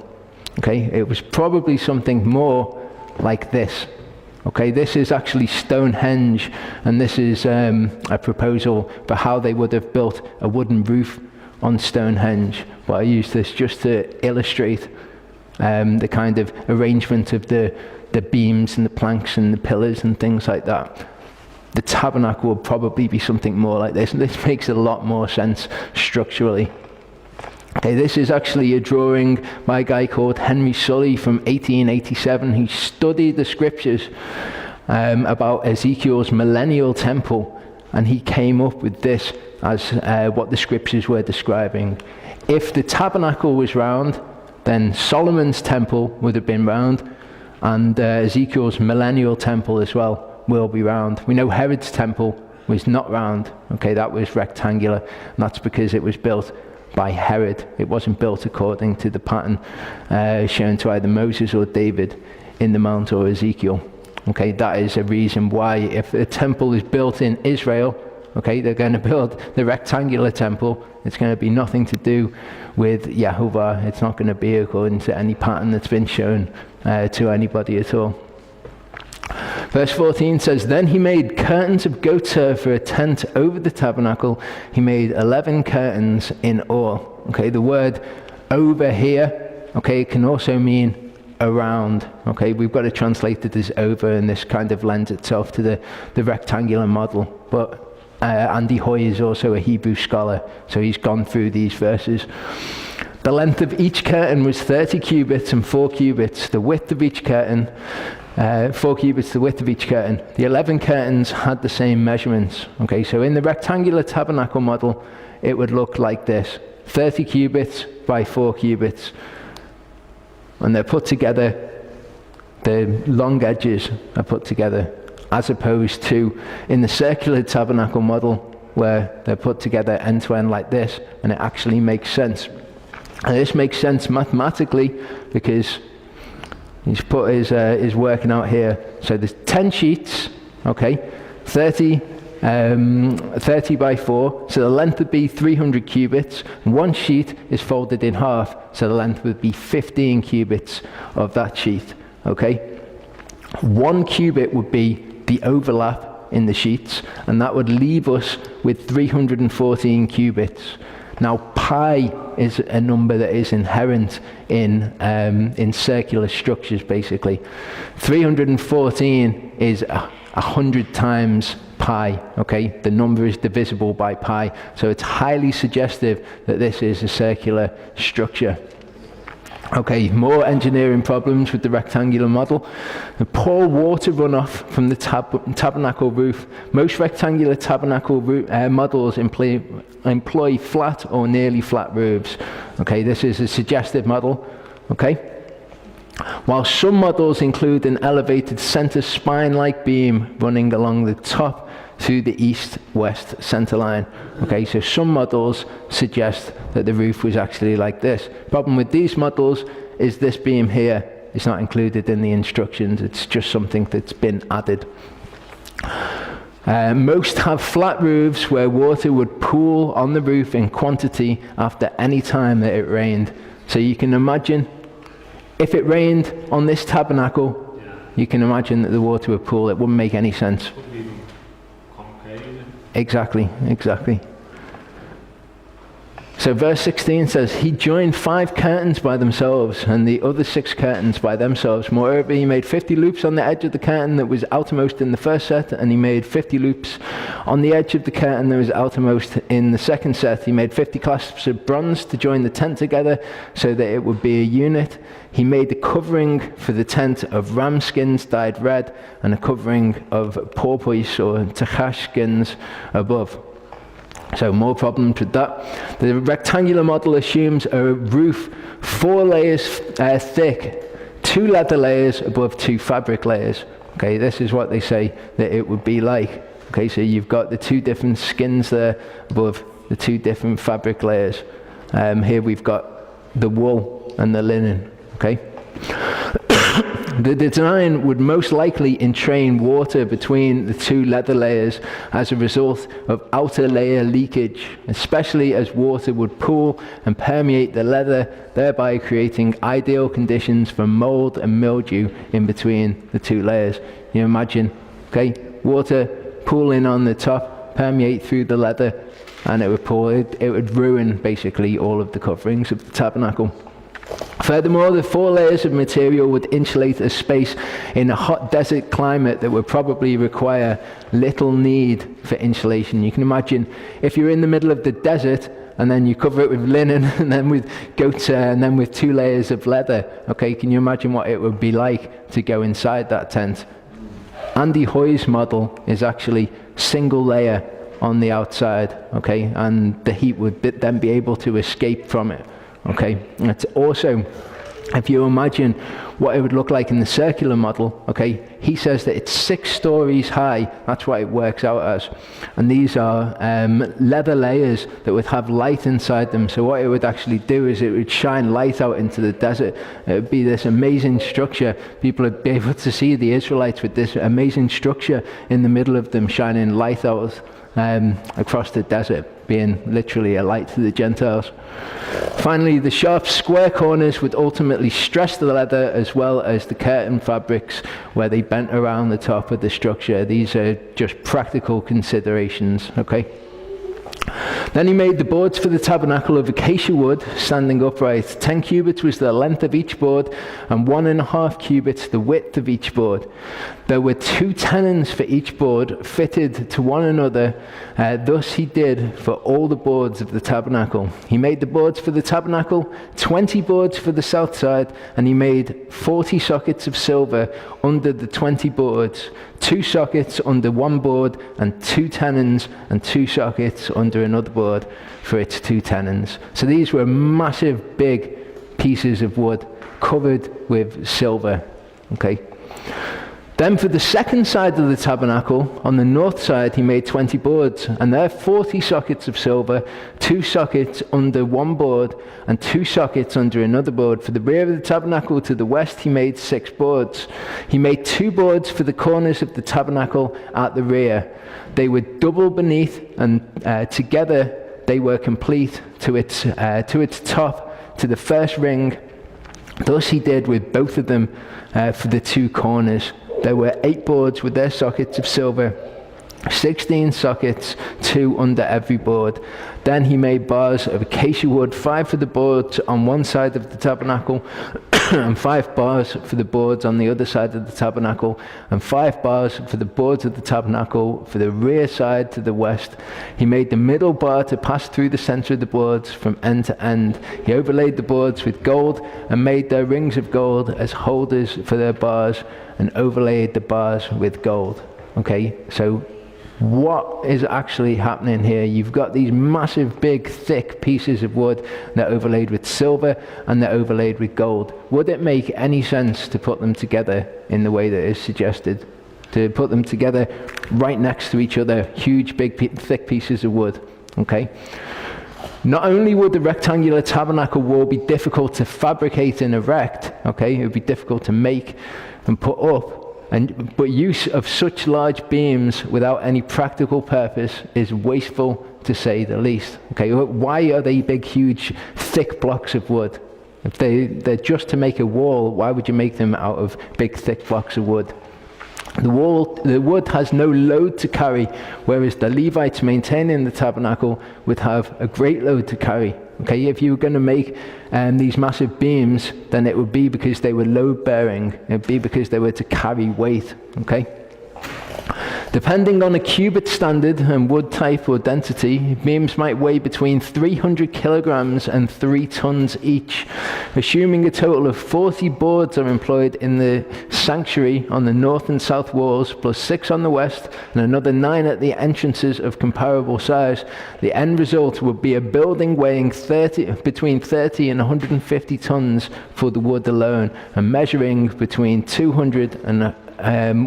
Okay, it was probably something more like this. Okay, this is actually Stonehenge, and this is a proposal for how they would have built a wooden roof on Stonehenge. But I use this just to illustrate the kind of arrangement of the beams and the planks and the pillars and things like that. The tabernacle would probably be something more like this, and this makes a lot more sense structurally. Okay, this is actually a drawing by a guy called Henry Sully from 1887. He studied the scriptures about Ezekiel's millennial temple, and he came up with this as what the scriptures were describing. If the tabernacle was round, then Solomon's temple would have been round, and Ezekiel's millennial temple as well will be round. We know Herod's temple was not round. Okay, that was rectangular, and that's because it was built by Herod. It wasn't built according to the pattern shown to either Moses or David in the Mount or Ezekiel. Okay, that is a reason why if a temple is built in Israel, okay, they're going to build the rectangular temple. It's going to be nothing to do with Yehovah. It's not going to be according to any pattern that's been shown to anybody at all. Verse 14 says, then he made curtains of goat's hair for a tent over the tabernacle. He made 11 curtains in all. Okay, the word over here, okay, it can also mean around. Okay, we've got to translate it as over, and this kind of lends itself to the rectangular model. But Andy Hoy is also a Hebrew scholar, so he's gone through these verses. The length of each curtain was 30 cubits and 4 cubits. The width of each curtain, 4 cubits the width of each curtain. The 11 curtains had the same measurements. Okay, so in the rectangular tabernacle model, it would look like this: 30 cubits by 4 cubits. And they're put together, the long edges are put together, as opposed to in the circular tabernacle model, where they're put together end to end like this, and it actually makes sense. And this makes sense mathematically because he's put his working out here. So there's 10 sheets, okay, 30 by 4, so the length would be 300 cubits. One sheet is folded in half, so the length would be 15 cubits of that sheet, okay? 1 cubit would be the overlap in the sheets, and that would leave us with 314 cubits. Now, pi is a number that is inherent in circular structures, basically. 314 is 100 times pi, okay? The number is divisible by pi, so it's highly suggestive that this is a circular structure. Okay, more engineering problems with the rectangular model. The poor water runoff from the tabernacle roof. Most rectangular tabernacle models employ flat or nearly flat roofs. Okay, this is a suggestive model. Okay, while some models include an elevated center spine-like beam running along the top through the east-west center line. Okay, so some models suggest that the roof was actually like this. Problem with these models is this beam here is not included in the instructions. It's just something that's been added. Most have flat roofs where water would pool on the roof in quantity after any time that it rained. So you can imagine if it rained on this tabernacle, you can imagine that the water would pool. It wouldn't make any sense. Exactly. So verse 16 says, he joined 5 curtains by themselves and the other 6 curtains by themselves. Moreover, he made 50 loops on the edge of the curtain that was outermost in the first set, and he made 50 loops on the edge of the curtain that was outermost in the second set. He made 50 clasps of bronze to join the tent together so that it would be a unit. He made the covering for the tent of ram skins dyed red and a covering of porpoise or tachash skins above. So more problems with that. The rectangular model assumes a roof 4 layers thick, 2 leather layers above 2 fabric layers. Okay, this is what they say that it would be like. Okay, so you've got the 2 different skins there above the 2 different fabric layers. Here we've got the wool and the linen. Okay. The design would most likely entrain water between the 2 leather layers as a result of outer layer leakage, especially as water would pool and permeate the leather, thereby creating ideal conditions for mold and mildew in between the 2 layers. You imagine, okay, water pooling on the top, permeate through the leather, and it would pool. It would ruin basically all of the coverings of the tabernacle. Furthermore, the 4 layers of material would insulate a space in a hot desert climate that would probably require little need for insulation. You can imagine if you're in the middle of the desert and then you cover it with linen and then with goats and then with 2 layers of leather. Okay, can you imagine what it would be like to go inside that tent? Andy Hoy's model is actually single layer on the outside, okay, and the heat would then be able to escape from it. Okay, it's also, if you imagine what it would look like in the circular model, okay, he says that it's 6 stories high. That's what it works out as. And these are leather layers that would have light inside them. So what it would actually do is it would shine light out into the desert. It would be this amazing structure. People would be able to see the Israelites with this amazing structure in the middle of them, shining light out across the desert, being literally a light to the Gentiles. Finally, the sharp square corners would ultimately stress the leather as well as the curtain fabrics where they bent around the top of the structure. These are just practical considerations, okay? Then he made the boards for the tabernacle of acacia wood, standing upright. 10 cubits was the length of each board, and 1.5 cubits the width of each board. There were 2 tenons for each board, fitted to one another. Thus he did for all the boards of the tabernacle. He made the boards for the tabernacle, 20 boards for the south side, and he made 40 sockets of silver under the 20 boards, 2 sockets under one board, and 2 tenons and 2 sockets under another board for its 2 tenons. So these were massive, big pieces of wood covered with silver. Okay. Then for the second side of the tabernacle, on the north side, he made 20 boards, and there 40 sockets of silver, 2 sockets under one board, and 2 sockets under another board. For the rear of the tabernacle to the west, he made 6 boards. He made 2 boards for the corners of the tabernacle at the rear. They were double beneath, and together they were complete to its top, to the first ring. Thus he did with both of them for the 2 corners. There were 8 boards with their sockets of silver, 16 sockets, 2 under every board. Then he made bars of acacia wood, 5 for the boards on one side of the tabernacle, and 5 bars for the boards on the other side of the tabernacle, and 5 bars for the boards of the tabernacle for the rear side to the west. He made the middle bar to pass through the center of the boards from end to end. He overlaid the boards with gold and made their rings of gold as holders for their bars, and overlaid the bars with gold. Okay, so what is actually happening here? You've got these massive, big, thick pieces of wood that are overlaid with silver and they're overlaid with gold. Would it make any sense to put them together in the way that is suggested? to put them together right next to each other, huge, big, thick pieces of wood, okay? Not only would the rectangular tabernacle wall be difficult to fabricate and erect, okay, it would be difficult to make and put up, but use of such large beams without any practical purpose is wasteful, to say the least. Okay, why are they big, huge, thick blocks of wood? If they're just to make a wall, why would you make them out of big, thick blocks of wood? The wood has no load to carry, whereas the Levites maintaining the tabernacle would have a great load to carry. Okay, if you were going to make these massive beams, then it would be because they were load-bearing. It would be because they were to carry weight. Okay. Depending on a cubit standard and wood type or density, beams might weigh between 300 kilograms and 3 tons each. Assuming a total of 40 boards are employed in the sanctuary on the north and south walls, plus 6 on the west, and another 9 at the entrances of comparable size, the end result would be a building weighing between 30 and 150 tons for the wood alone, and measuring between 200 and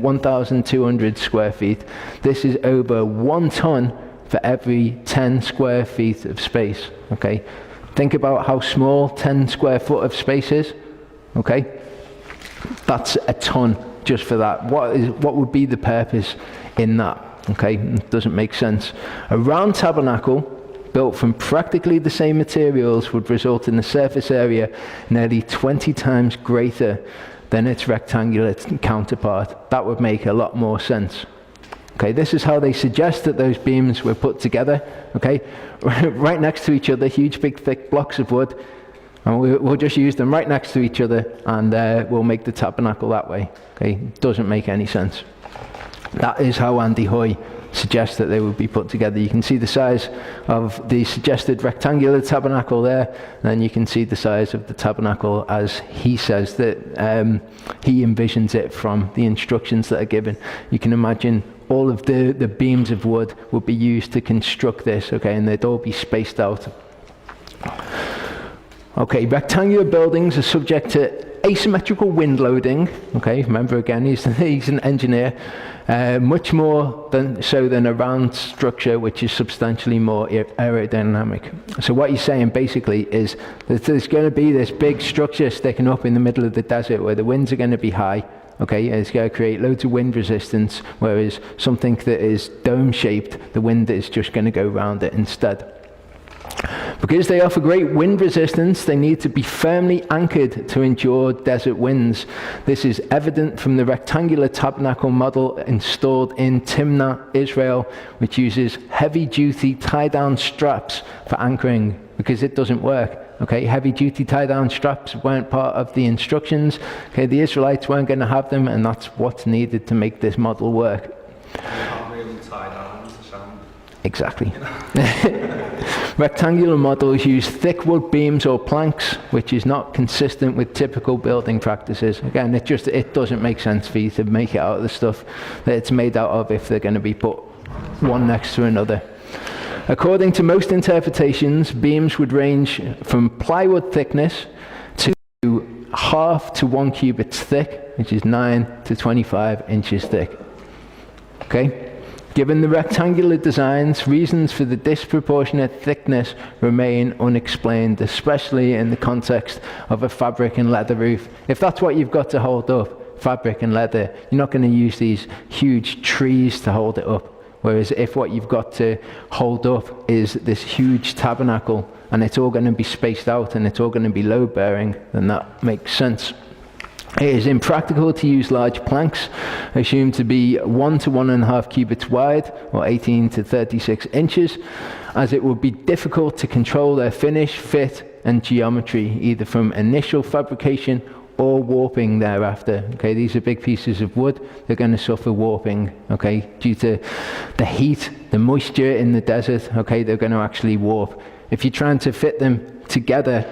1,200 square feet. This is over 1 ton for every 10 square feet of space. Okay, think about how small 10 square foot of space is. Okay, that's a ton just for that. What would be the purpose in that? Okay, it doesn't make sense. A round tabernacle built from practically the same materials would result in a surface area nearly 20 times greater than its rectangular counterpart. That would make a lot more sense. Okay, this is how they suggest that those beams were put together. Okay, right next to each other, huge, big, thick blocks of wood, and we'll just use them right next to each other, and we'll make the tabernacle that way. Okay, doesn't make any sense. That is how Andy Hoy suggests that they would be put together. You can see the size of the suggested rectangular tabernacle there, and then you can see the size of the tabernacle as he says that he envisions it from the instructions that are given. You can imagine all of the beams of wood would be used to construct this, okay, and they'd all be spaced out. Okay, rectangular buildings are subject to asymmetrical wind loading. Okay, remember again, he's an engineer. Much more than a round structure, which is substantially more aerodynamic. So what he's saying basically is that there's going to be this big structure sticking up in the middle of the desert where the winds are going to be high. Okay, it's going to create loads of wind resistance, whereas something that is dome-shaped, the wind is just going to go around it instead. Because they offer great wind resistance, they need to be firmly anchored to endure desert winds. This is evident from the rectangular tabernacle model installed in Timnah, Israel, which uses heavy-duty tie-down straps for anchoring, because it doesn't work. Okay, heavy-duty tie-down straps weren't part of the instructions. Okay, the Israelites weren't going to have them, and that's what's needed to make this model work. Exactly. Rectangular models use thick wood beams or planks, which is not consistent with typical building practices. Again, it doesn't make sense for you to make it out of the stuff that it's made out of if they're going to be put one next to another. According to most interpretations, beams would range from plywood thickness to 1/2 to 1 cubit thick, which is 9 to 25 inches thick. Okay? Given the rectangular designs, reasons for the disproportionate thickness remain unexplained, especially in the context of a fabric and leather roof. If that's what you've got to hold up, fabric and leather, you're not going to use these huge trees to hold it up. Whereas if what you've got to hold up is this huge tabernacle, and it's all going to be spaced out and it's all going to be load-bearing, then that makes sense. It is impractical to use large planks, assumed to be 1 to 1.5 cubits wide, or 18 to 36 inches, as it would be difficult to control their finish, fit, and geometry, either from initial fabrication or warping thereafter. Okay, these are big pieces of wood. They're going to suffer warping, okay, due to the heat, the moisture in the desert. Okay, they're going to actually warp. If you're trying to fit them together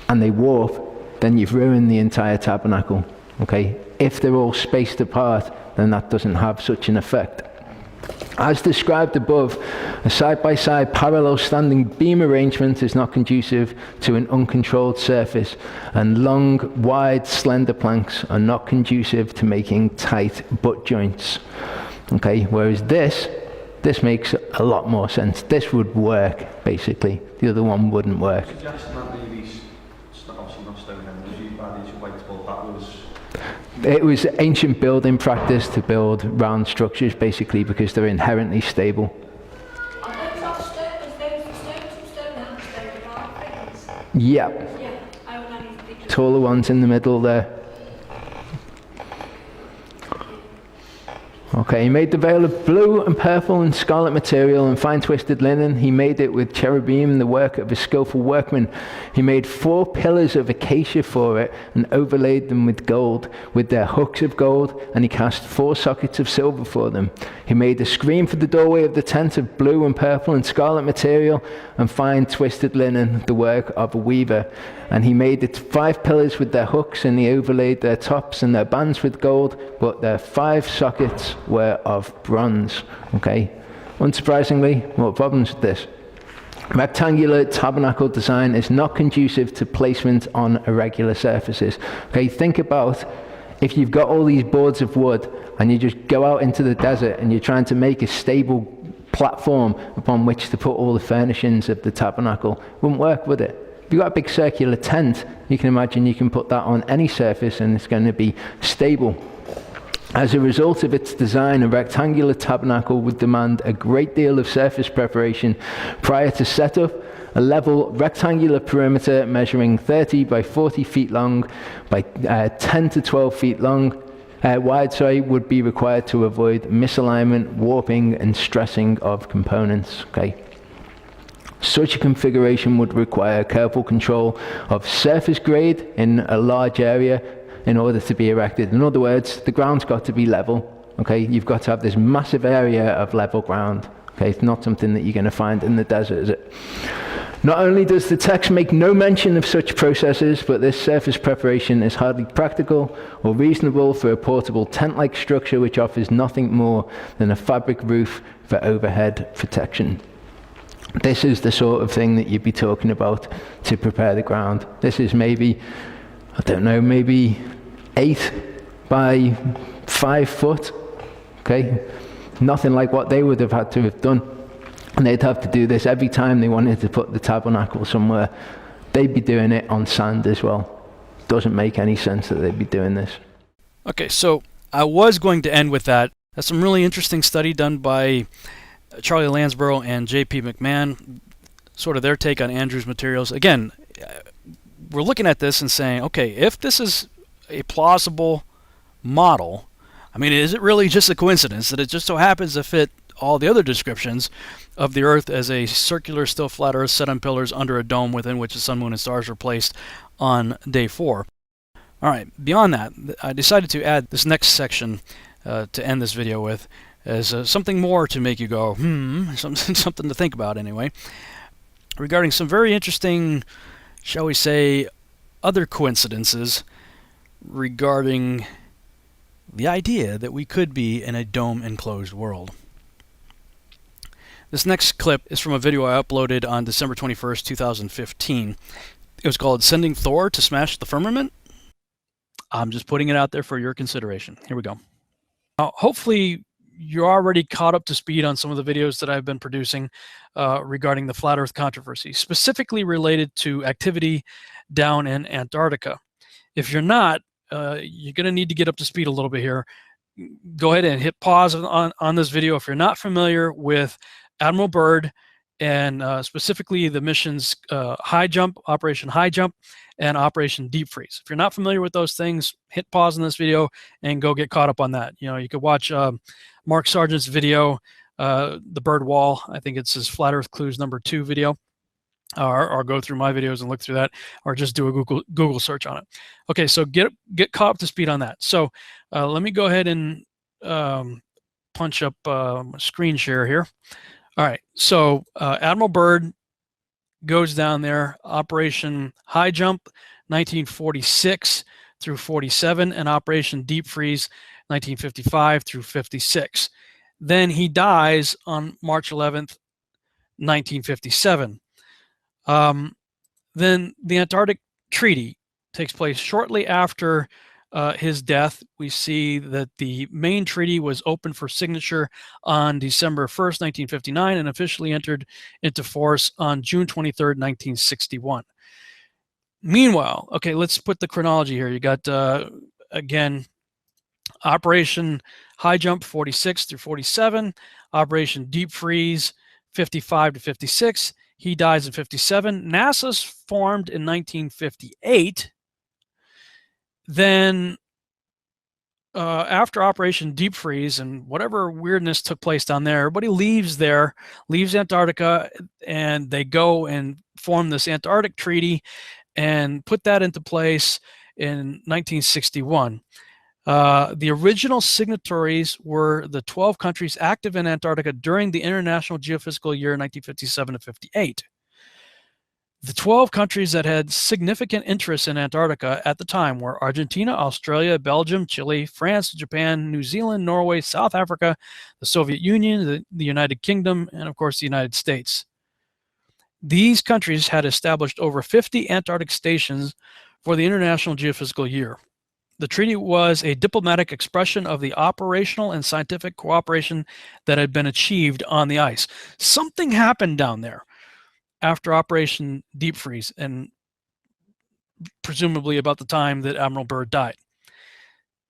and they warp, then you've ruined the entire tabernacle. Okay, if they're all spaced apart, then that doesn't have such an effect. As described above, a side-by-side parallel standing beam arrangement is not conducive to an uncontrolled surface, and long, wide, slender planks are not conducive to making tight butt joints. Okay, whereas this makes a lot more sense. This would work, basically. The other one wouldn't work. Suggesting that maybe, obviously not Stonehenge, used by the ancient whites, but that was... It was ancient building practice to build round structures, basically, because they're inherently stable. Are those not stone? Is those the stones from stone now? Stone are things? Yeah, Yeah, I would have these pictures. taller ones in the middle there. Okay, he made the veil of blue and purple and scarlet material and fine twisted linen. He made it with cherubim, the work of a skillful workman. He made 4 pillars of acacia for it and overlaid them with gold, with their hooks of gold, and he cast 4 sockets of silver for them. He made a screen for the doorway of the tent of blue and purple and scarlet material and fine twisted linen, the work of a weaver. And he made it 5 pillars with their hooks, and he overlaid their tops and their bands with gold, but their 5 sockets were of bronze. Okay? Unsurprisingly, what problems with this? Rectangular tabernacle design is not conducive to placement on irregular surfaces. Okay, think about if you've got all these boards of wood and you just go out into the desert and you're trying to make a stable platform upon which to put all the furnishings of the tabernacle. Wouldn't work, would it? If you've got a big circular tent, you can imagine you can put that on any surface and it's going to be stable. As a result of its design, a rectangular tabernacle would demand a great deal of surface preparation prior to setup. A level rectangular perimeter measuring 30 by 40 feet long by 10 to 12 feet wide would be required to avoid misalignment, warping, and stressing of components. Okay. Such a configuration would require careful control of surface grade in a large area in order to be erected. In other words, the ground's got to be level. Okay, you've got to have this massive area of level ground. Okay, it's not something that you're going to find in the desert, is it? Not only does the text make no mention of such processes, but this surface preparation is hardly practical or reasonable for a portable tent-like structure which offers nothing more than a fabric roof for overhead protection. This is the sort of thing that you'd be talking about to prepare the ground. This is maybe, I don't know, maybe 8 by 5 foot. Okay, nothing like what they would have had to have done. And they'd have to do this every time they wanted to put the tabernacle somewhere. They'd be doing it on sand as well. Doesn't make any sense that they'd be doing this. Okay, so I was going to end with that. That's some really interesting study done by Charlie Lansborough and J.P. McMahon, sort of their take on Andrew's materials. Again, we're looking at this and saying, okay, if this is a plausible model, I mean, is it really just a coincidence that it just so happens to fit all the other descriptions of the Earth as a circular, still flat Earth set on pillars under a dome within which the sun, moon, and stars were placed on day 4? All right, beyond that, I decided to add this next section to end this video with as something more to make you go, something to think about anyway, regarding some very interesting, shall we say, other coincidences regarding the idea that we could be in a dome-enclosed world. This next clip is from a video I uploaded on December 21st, 2015. It was called Sending Thor to Smash the Firmament. I'm just putting it out there for your consideration. Here we go. Hopefully, you're already caught up to speed on some of the videos that I've been producing regarding the Flat Earth controversy, specifically related to activity down in Antarctica. If you're not, you're going to need to get up to speed a little bit here. Go ahead and hit pause on this video if you're not familiar with Admiral Byrd and specifically the missions High Jump, Operation High Jump, and Operation Deep Freeze. If you're not familiar with those things, hit pause on this video and go get caught up on that. You know, you could watch Mark Sargent's video, The Bird Wall. I think it's his Flat Earth Clues #2 video. Or go through my videos and look through that, or just do a Google search on it. Okay, so get caught up to speed on that. So let me go ahead and punch up screen share here. All right, so Admiral Byrd goes down there, Operation High Jump, 1946 through 47, and Operation Deep Freeze, 1955 through 56. Then he dies on March 11th, 1957. Then the Antarctic Treaty takes place shortly after his death. We see that the main treaty was opened for signature on December 1st, 1959, and officially entered into force on June 23rd, 1961. Meanwhile, okay, let's put the chronology here. You got, again, Operation High Jump 46 through 47, Operation Deep Freeze 55 to 56. He dies in 57. NASA's formed in 1958. Then after Operation Deep Freeze and whatever weirdness took place down there, everybody leaves Antarctica, and they go and form this Antarctic Treaty and put that into place in 1961. The original signatories were the 12 countries active in Antarctica during the International Geophysical Year 1957 to 58. The 12 countries that had significant interest in Antarctica at the time were Argentina, Australia, Belgium, Chile, France, Japan, New Zealand, Norway, South Africa, the Soviet Union, the United Kingdom, and of course the United States. These countries had established over 50 Antarctic stations for the International Geophysical Year. The treaty was a diplomatic expression of the operational and scientific cooperation that had been achieved on the ice. Something happened down there after Operation Deep Freeze, and presumably about the time that Admiral Byrd died.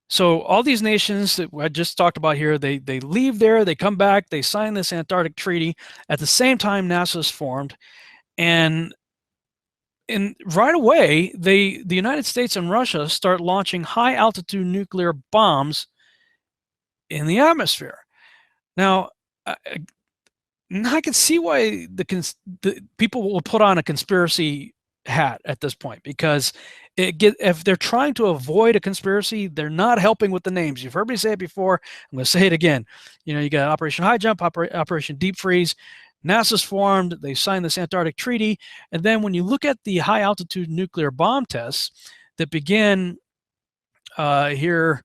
So all these nations that I just talked about here, they leave there, they come back, they sign this Antarctic Treaty. At the same time, NASA is formed, and right away, the United States and Russia start launching high-altitude nuclear bombs in the atmosphere. Now, I can see why the people will put on a conspiracy hat at this point, because if they're trying to avoid a conspiracy, they're not helping with the names. You've heard me say it before. I'm going to say it again. You know, you got Operation High Jump, Operation Deep Freeze. NASA's formed. They signed this Antarctic Treaty. And then when you look at the high-altitude nuclear bomb tests that began here,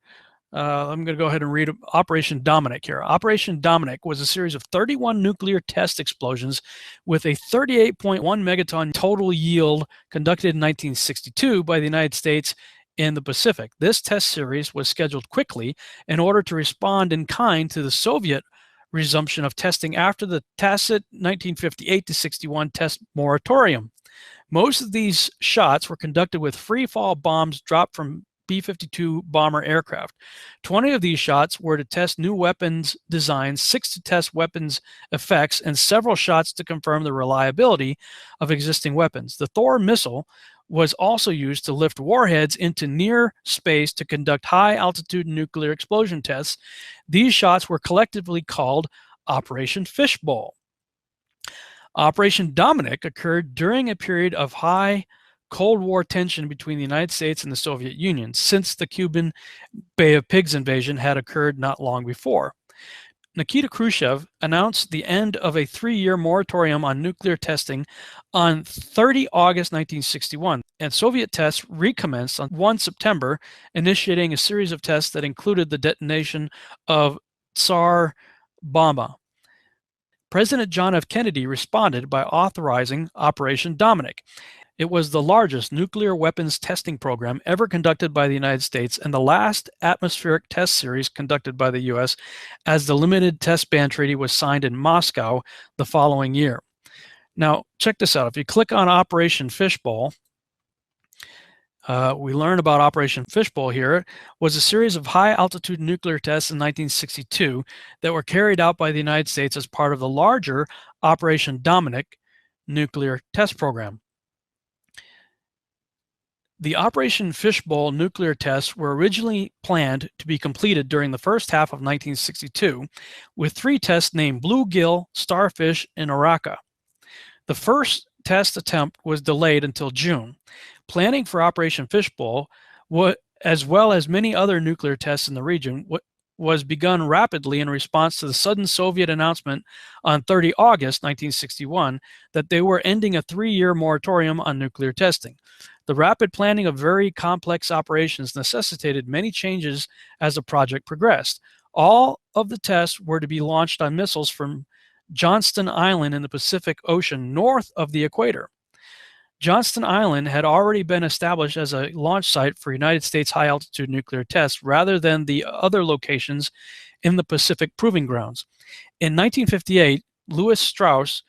I'm going to go ahead and read Operation Dominic here. Operation Dominic was a series of 31 nuclear test explosions with a 38.1 megaton total yield conducted in 1962 by the United States in the Pacific. This test series was scheduled quickly in order to respond in kind to the Soviet resumption of testing after the tacit 1958-61 test moratorium. Most of these shots were conducted with free-fall bombs dropped from B-52 bomber aircraft. 20 of these shots were to test new weapons designs, 6 to test weapons effects, and several shots to confirm the reliability of existing weapons. The Thor missile was also used to lift warheads into near space to conduct high-altitude nuclear explosion tests. These shots were collectively called Operation Fishbowl. Operation Dominic occurred during a period of high Cold War tension between the United States and the Soviet Union, since the Cuban Bay of Pigs invasion had occurred not long before. Nikita Khrushchev announced the end of a 3-year moratorium on nuclear testing on 30 August 1961, and Soviet tests recommenced on 1 September, initiating a series of tests that included the detonation of Tsar Bomba. President John F. Kennedy responded by authorizing Operation Dominic. It was the largest nuclear weapons testing program ever conducted by the United States and the last atmospheric test series conducted by the U.S., as the Limited Test Ban Treaty was signed in Moscow the following year. Now, check this out. If you click on Operation Fishbowl, we learn about Operation Fishbowl here. It was a series of high-altitude nuclear tests in 1962 that were carried out by the United States as part of the larger Operation Dominic nuclear test program. The Operation Fishbowl nuclear tests were originally planned to be completed during the first half of 1962, with 3 tests named Bluegill, Starfish, and Orca. The first test attempt was delayed until June. Planning for Operation Fishbowl, as well as many other nuclear tests in the region, was begun rapidly in response to the sudden Soviet announcement on 30 August 1961 that they were ending a 3-year moratorium on nuclear testing. The rapid planning of very complex operations necessitated many changes as the project progressed. All of the tests were to be launched on missiles from Johnston Island in the Pacific Ocean north of the equator. Johnston Island had already been established as a launch site for United States high-altitude nuclear tests rather than the other locations in the Pacific proving grounds. In 1958, Lewis Strauss,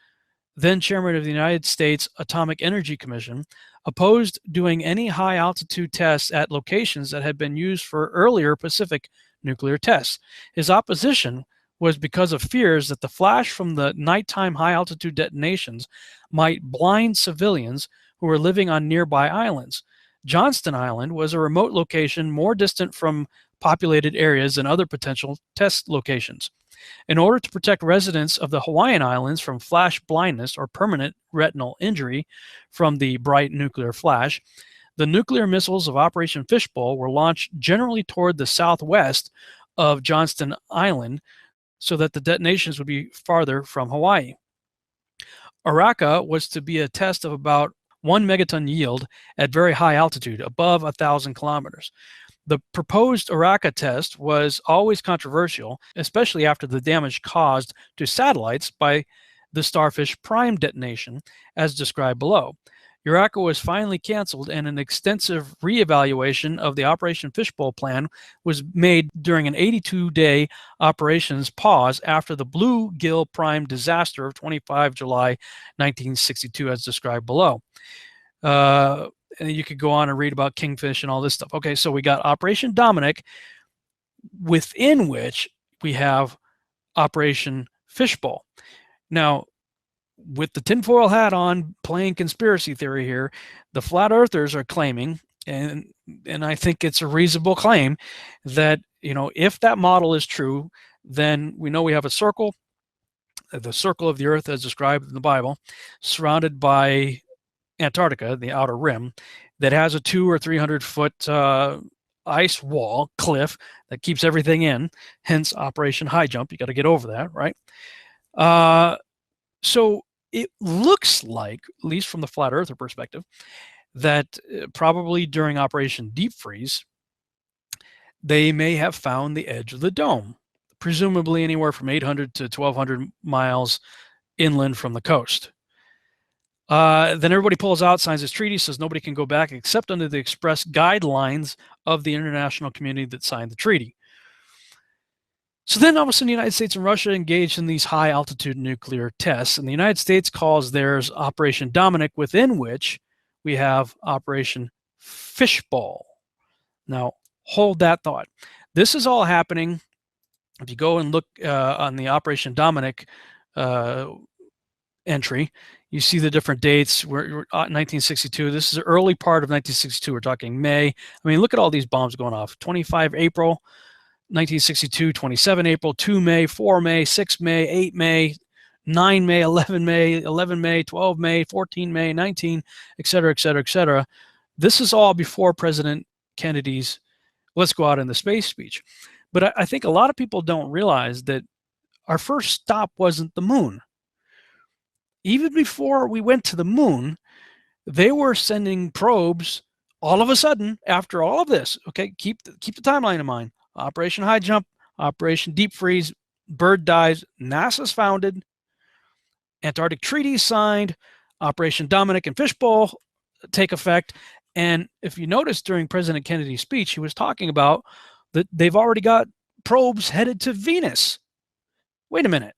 then chairman of the United States Atomic Energy Commission, opposed doing any high-altitude tests at locations that had been used for earlier Pacific nuclear tests. His opposition was because of fears that the flash from the nighttime high-altitude detonations might blind civilians who were living on nearby islands. Johnston Island was a remote location more distant from populated areas than other potential test locations. In order to protect residents of the Hawaiian Islands from flash blindness or permanent retinal injury from the bright nuclear flash, the nuclear missiles of Operation Fishbowl were launched generally toward the southwest of Johnston Island so that the detonations would be farther from Hawaii. Araka was to be a test of about 1 megaton yield at very high altitude, above 1,000 kilometers. The proposed Araka test was always controversial, especially after the damage caused to satellites by the Starfish Prime detonation, as described below. Araka was finally canceled, and an extensive reevaluation of the Operation Fishbowl plan was made during an 82-day operations pause after the Bluegill Prime disaster of 25 July 1962, as described below. And you could go on and read about Kingfish and all this stuff. Okay, so we got Operation Dominic, within which we have Operation Fishbowl. Now, with the tinfoil hat on, playing conspiracy theory here, the flat earthers are claiming, and I think it's a reasonable claim, that, you know, if that model is true, then we know we have a circle, the circle of the earth as described in the Bible, surrounded by Antarctica, the outer rim, that has a 200 or 300 foot ice wall, cliff, that keeps everything in, hence Operation High Jump. You got to get over that, right? So it looks like, at least from the flat earther perspective, that probably during Operation Deep Freeze, they may have found the edge of the dome, presumably anywhere from 800 to 1,200 miles inland from the coast. Then everybody pulls out, signs this treaty, says nobody can go back except under the express guidelines of the international community that signed the treaty. So then all of a sudden the United States and Russia engaged in these high altitude nuclear tests, and the United States calls theirs Operation Dominic, within which we have Operation Fishbowl. Now, hold that thought. This is all happening. If you go and look on the Operation Dominic entry, you see the different dates. We're 1962. This is the early part of 1962. We're talking May. I mean, look at all these bombs going off. 25 April, 1962, 27 April, 2 May, 4 May, 6 May, 8 May, 9 May, 11 May, 11 May, 12 May, 14 May, 19, et cetera, et cetera, et cetera. This is all before President Kennedy's "Let's go out in the space" speech. But I think a lot of people don't realize that our first stop wasn't the moon. Even before we went to the moon, they were sending probes all of a sudden after all of this. Okay, keep the timeline in mind. Operation High Jump, Operation Deep Freeze, Bird dies, NASA's founded, Antarctic Treaty signed, Operation Dominic and Fishbowl take effect. And if you notice during President Kennedy's speech, he was talking about that they've already got probes headed to Venus. Wait a minute.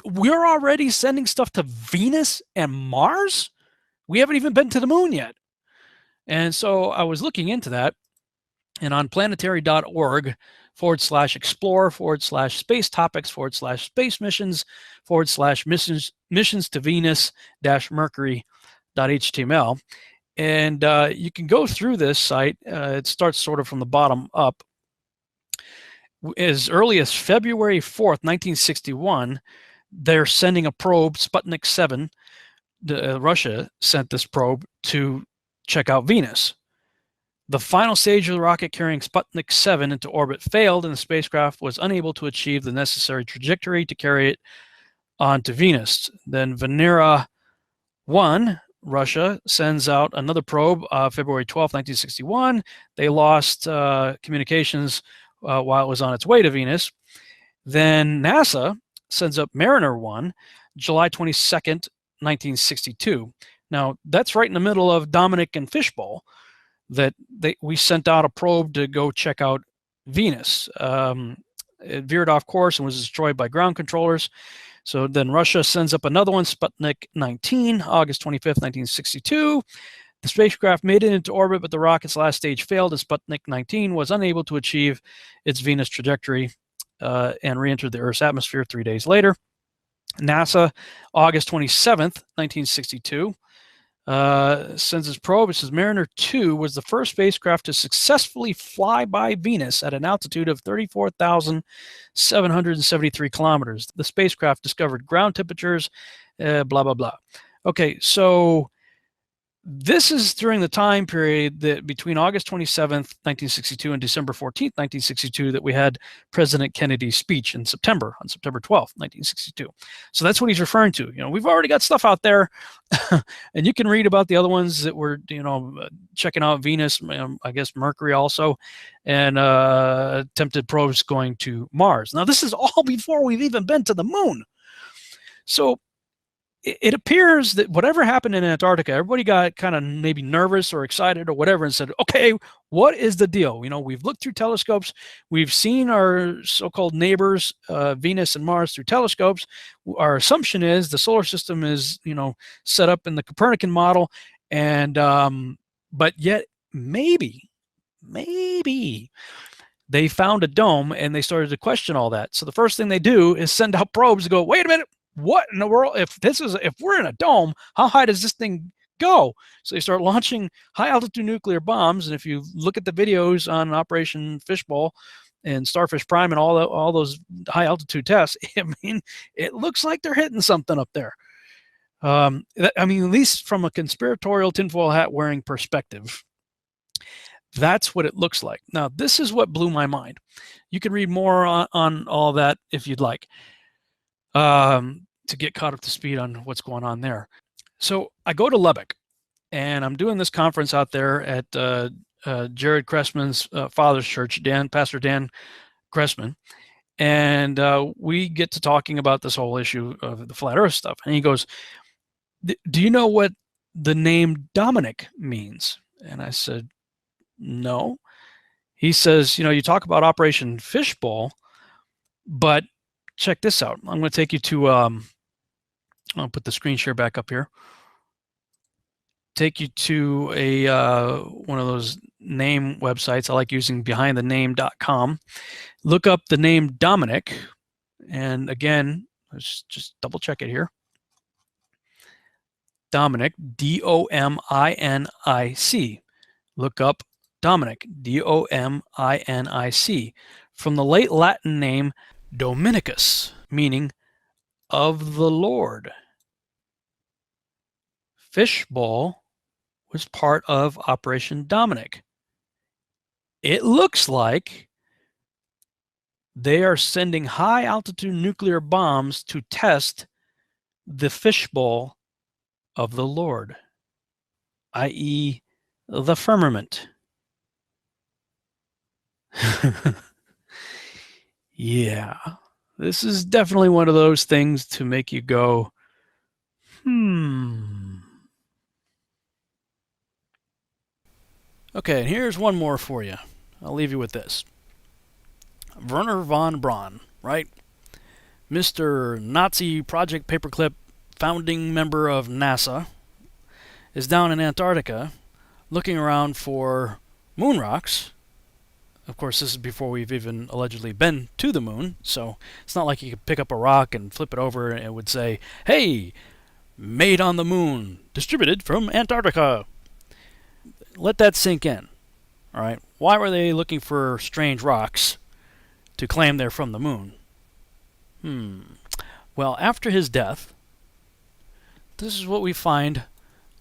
We're already sending stuff to Venus and Mars? We haven't even been to the moon yet. And so I was looking into that, and on planetary.org/explore/space topics /space missions /missions to Venus-Mercury.html. And you can go through this site. It starts sort of from the bottom up. As early as February 4th, 1961, they're sending a probe, Sputnik 7. Russia sent this probe to check out Venus. The final stage of the rocket carrying Sputnik 7 into orbit failed, and the spacecraft was unable to achieve the necessary trajectory to carry it onto Venus. Then Venera 1, Russia, sends out another probe February 12, 1961. They lost communications while it was on its way to Venus. Then NASA sends up Mariner 1, July 22nd, 1962. Now, that's right in the middle of Dominic and Fishbowl that we sent out a probe to go check out Venus. It veered off course and was destroyed by ground controllers. So then Russia sends up another one, Sputnik 19, August 25th, 1962. The spacecraft made it into orbit, but the rocket's last stage failed as Sputnik 19 was unable to achieve its Venus trajectory and re-entered the Earth's atmosphere 3 days later. NASA, August 27th, 1962, sends its probe. It says Mariner 2 was the first spacecraft to successfully fly by Venus at an altitude of 34,773 kilometers. The spacecraft discovered ground temperatures, blah, blah, blah. Okay, so this is during the time period that between August 27th, 1962 and December 14th, 1962, that we had President Kennedy's speech on September 12th, 1962. So that's what he's referring to. We've already got stuff out there, and you can read about the other ones that were, checking out Venus, I guess Mercury also, and attempted probes going to Mars. Now, this is all before we've even been to the moon. So it appears that whatever happened in Antarctica, everybody got kind of maybe nervous or excited or whatever and said, okay, what is the deal? We've looked through telescopes. We've seen our so-called neighbors, Venus and Mars, through telescopes. Our assumption is the solar system is, set up in the Copernican model. And, but yet maybe they found a dome and they started to question all that. So the first thing they do is send out probes to go, wait a minute. What in the world? If we're in a dome, how high does this thing go? So they start launching high altitude nuclear bombs. And if you look at the videos on Operation Fishbowl and Starfish Prime and all those high altitude tests, it looks like they're hitting something up there. At least from a conspiratorial tinfoil hat wearing perspective, that's what it looks like. Now, this is what blew my mind. You can read more on all that if you'd like. To get caught up to speed on what's going on there. So I go to Lubbock, and I'm doing this conference out there at Jared Cressman's father's church, Pastor Dan Cressman, and we get to talking about this whole issue of the flat Earth stuff. And he goes, "Do you know what the name Dominic means?" And I said, "No." He says, "You talk about Operation Fishbowl, but check this out." I'm going to take you to, I'll put the screen share back up here. Take you to one of those name websites. I like using behindthename.com. Look up the name Dominic. And again, let's just double check it here. Dominic, D-O-M-I-N-I-C. Look up Dominic, D-O-M-I-N-I-C. From the late Latin name Dominicus, meaning of the Lord. Fishbowl was part of Operation Dominic. It looks like they are sending high altitude nuclear bombs to test the fishbowl of the Lord, i.e., the firmament. Yeah, this is definitely one of those things to make you go, Okay, and here's one more for you. I'll leave you with this. Werner von Braun, right? Mr. Nazi Project Paperclip founding member of NASA, is down in Antarctica looking around for moon rocks. Of course, this is before we've even allegedly been to the moon, so it's not like you could pick up a rock and flip it over and it would say, "Hey, made on the moon, distributed from Antarctica." Let that sink in, all right? Why were they looking for strange rocks to claim they're from the moon? Well, after his death, this is what we find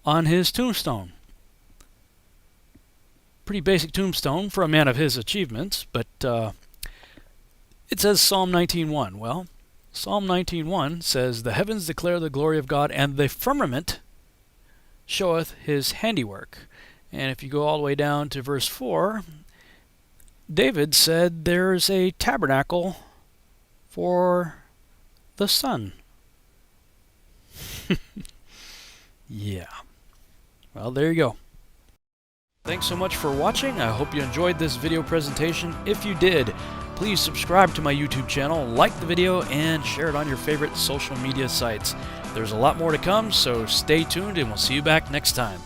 on his tombstone. Pretty basic tombstone for a man of his achievements, but it says Psalm 19:1. Well, Psalm 19:1 says, "The heavens declare the glory of God, and the firmament showeth his handiwork." And if you go all the way down to verse 4, David said there's a tabernacle for the sun. Yeah. Well, there you go. Thanks so much for watching. I hope you enjoyed this video presentation. If you did, please subscribe to my YouTube channel, like the video, and share it on your favorite social media sites. There's a lot more to come, so stay tuned and we'll see you back next time.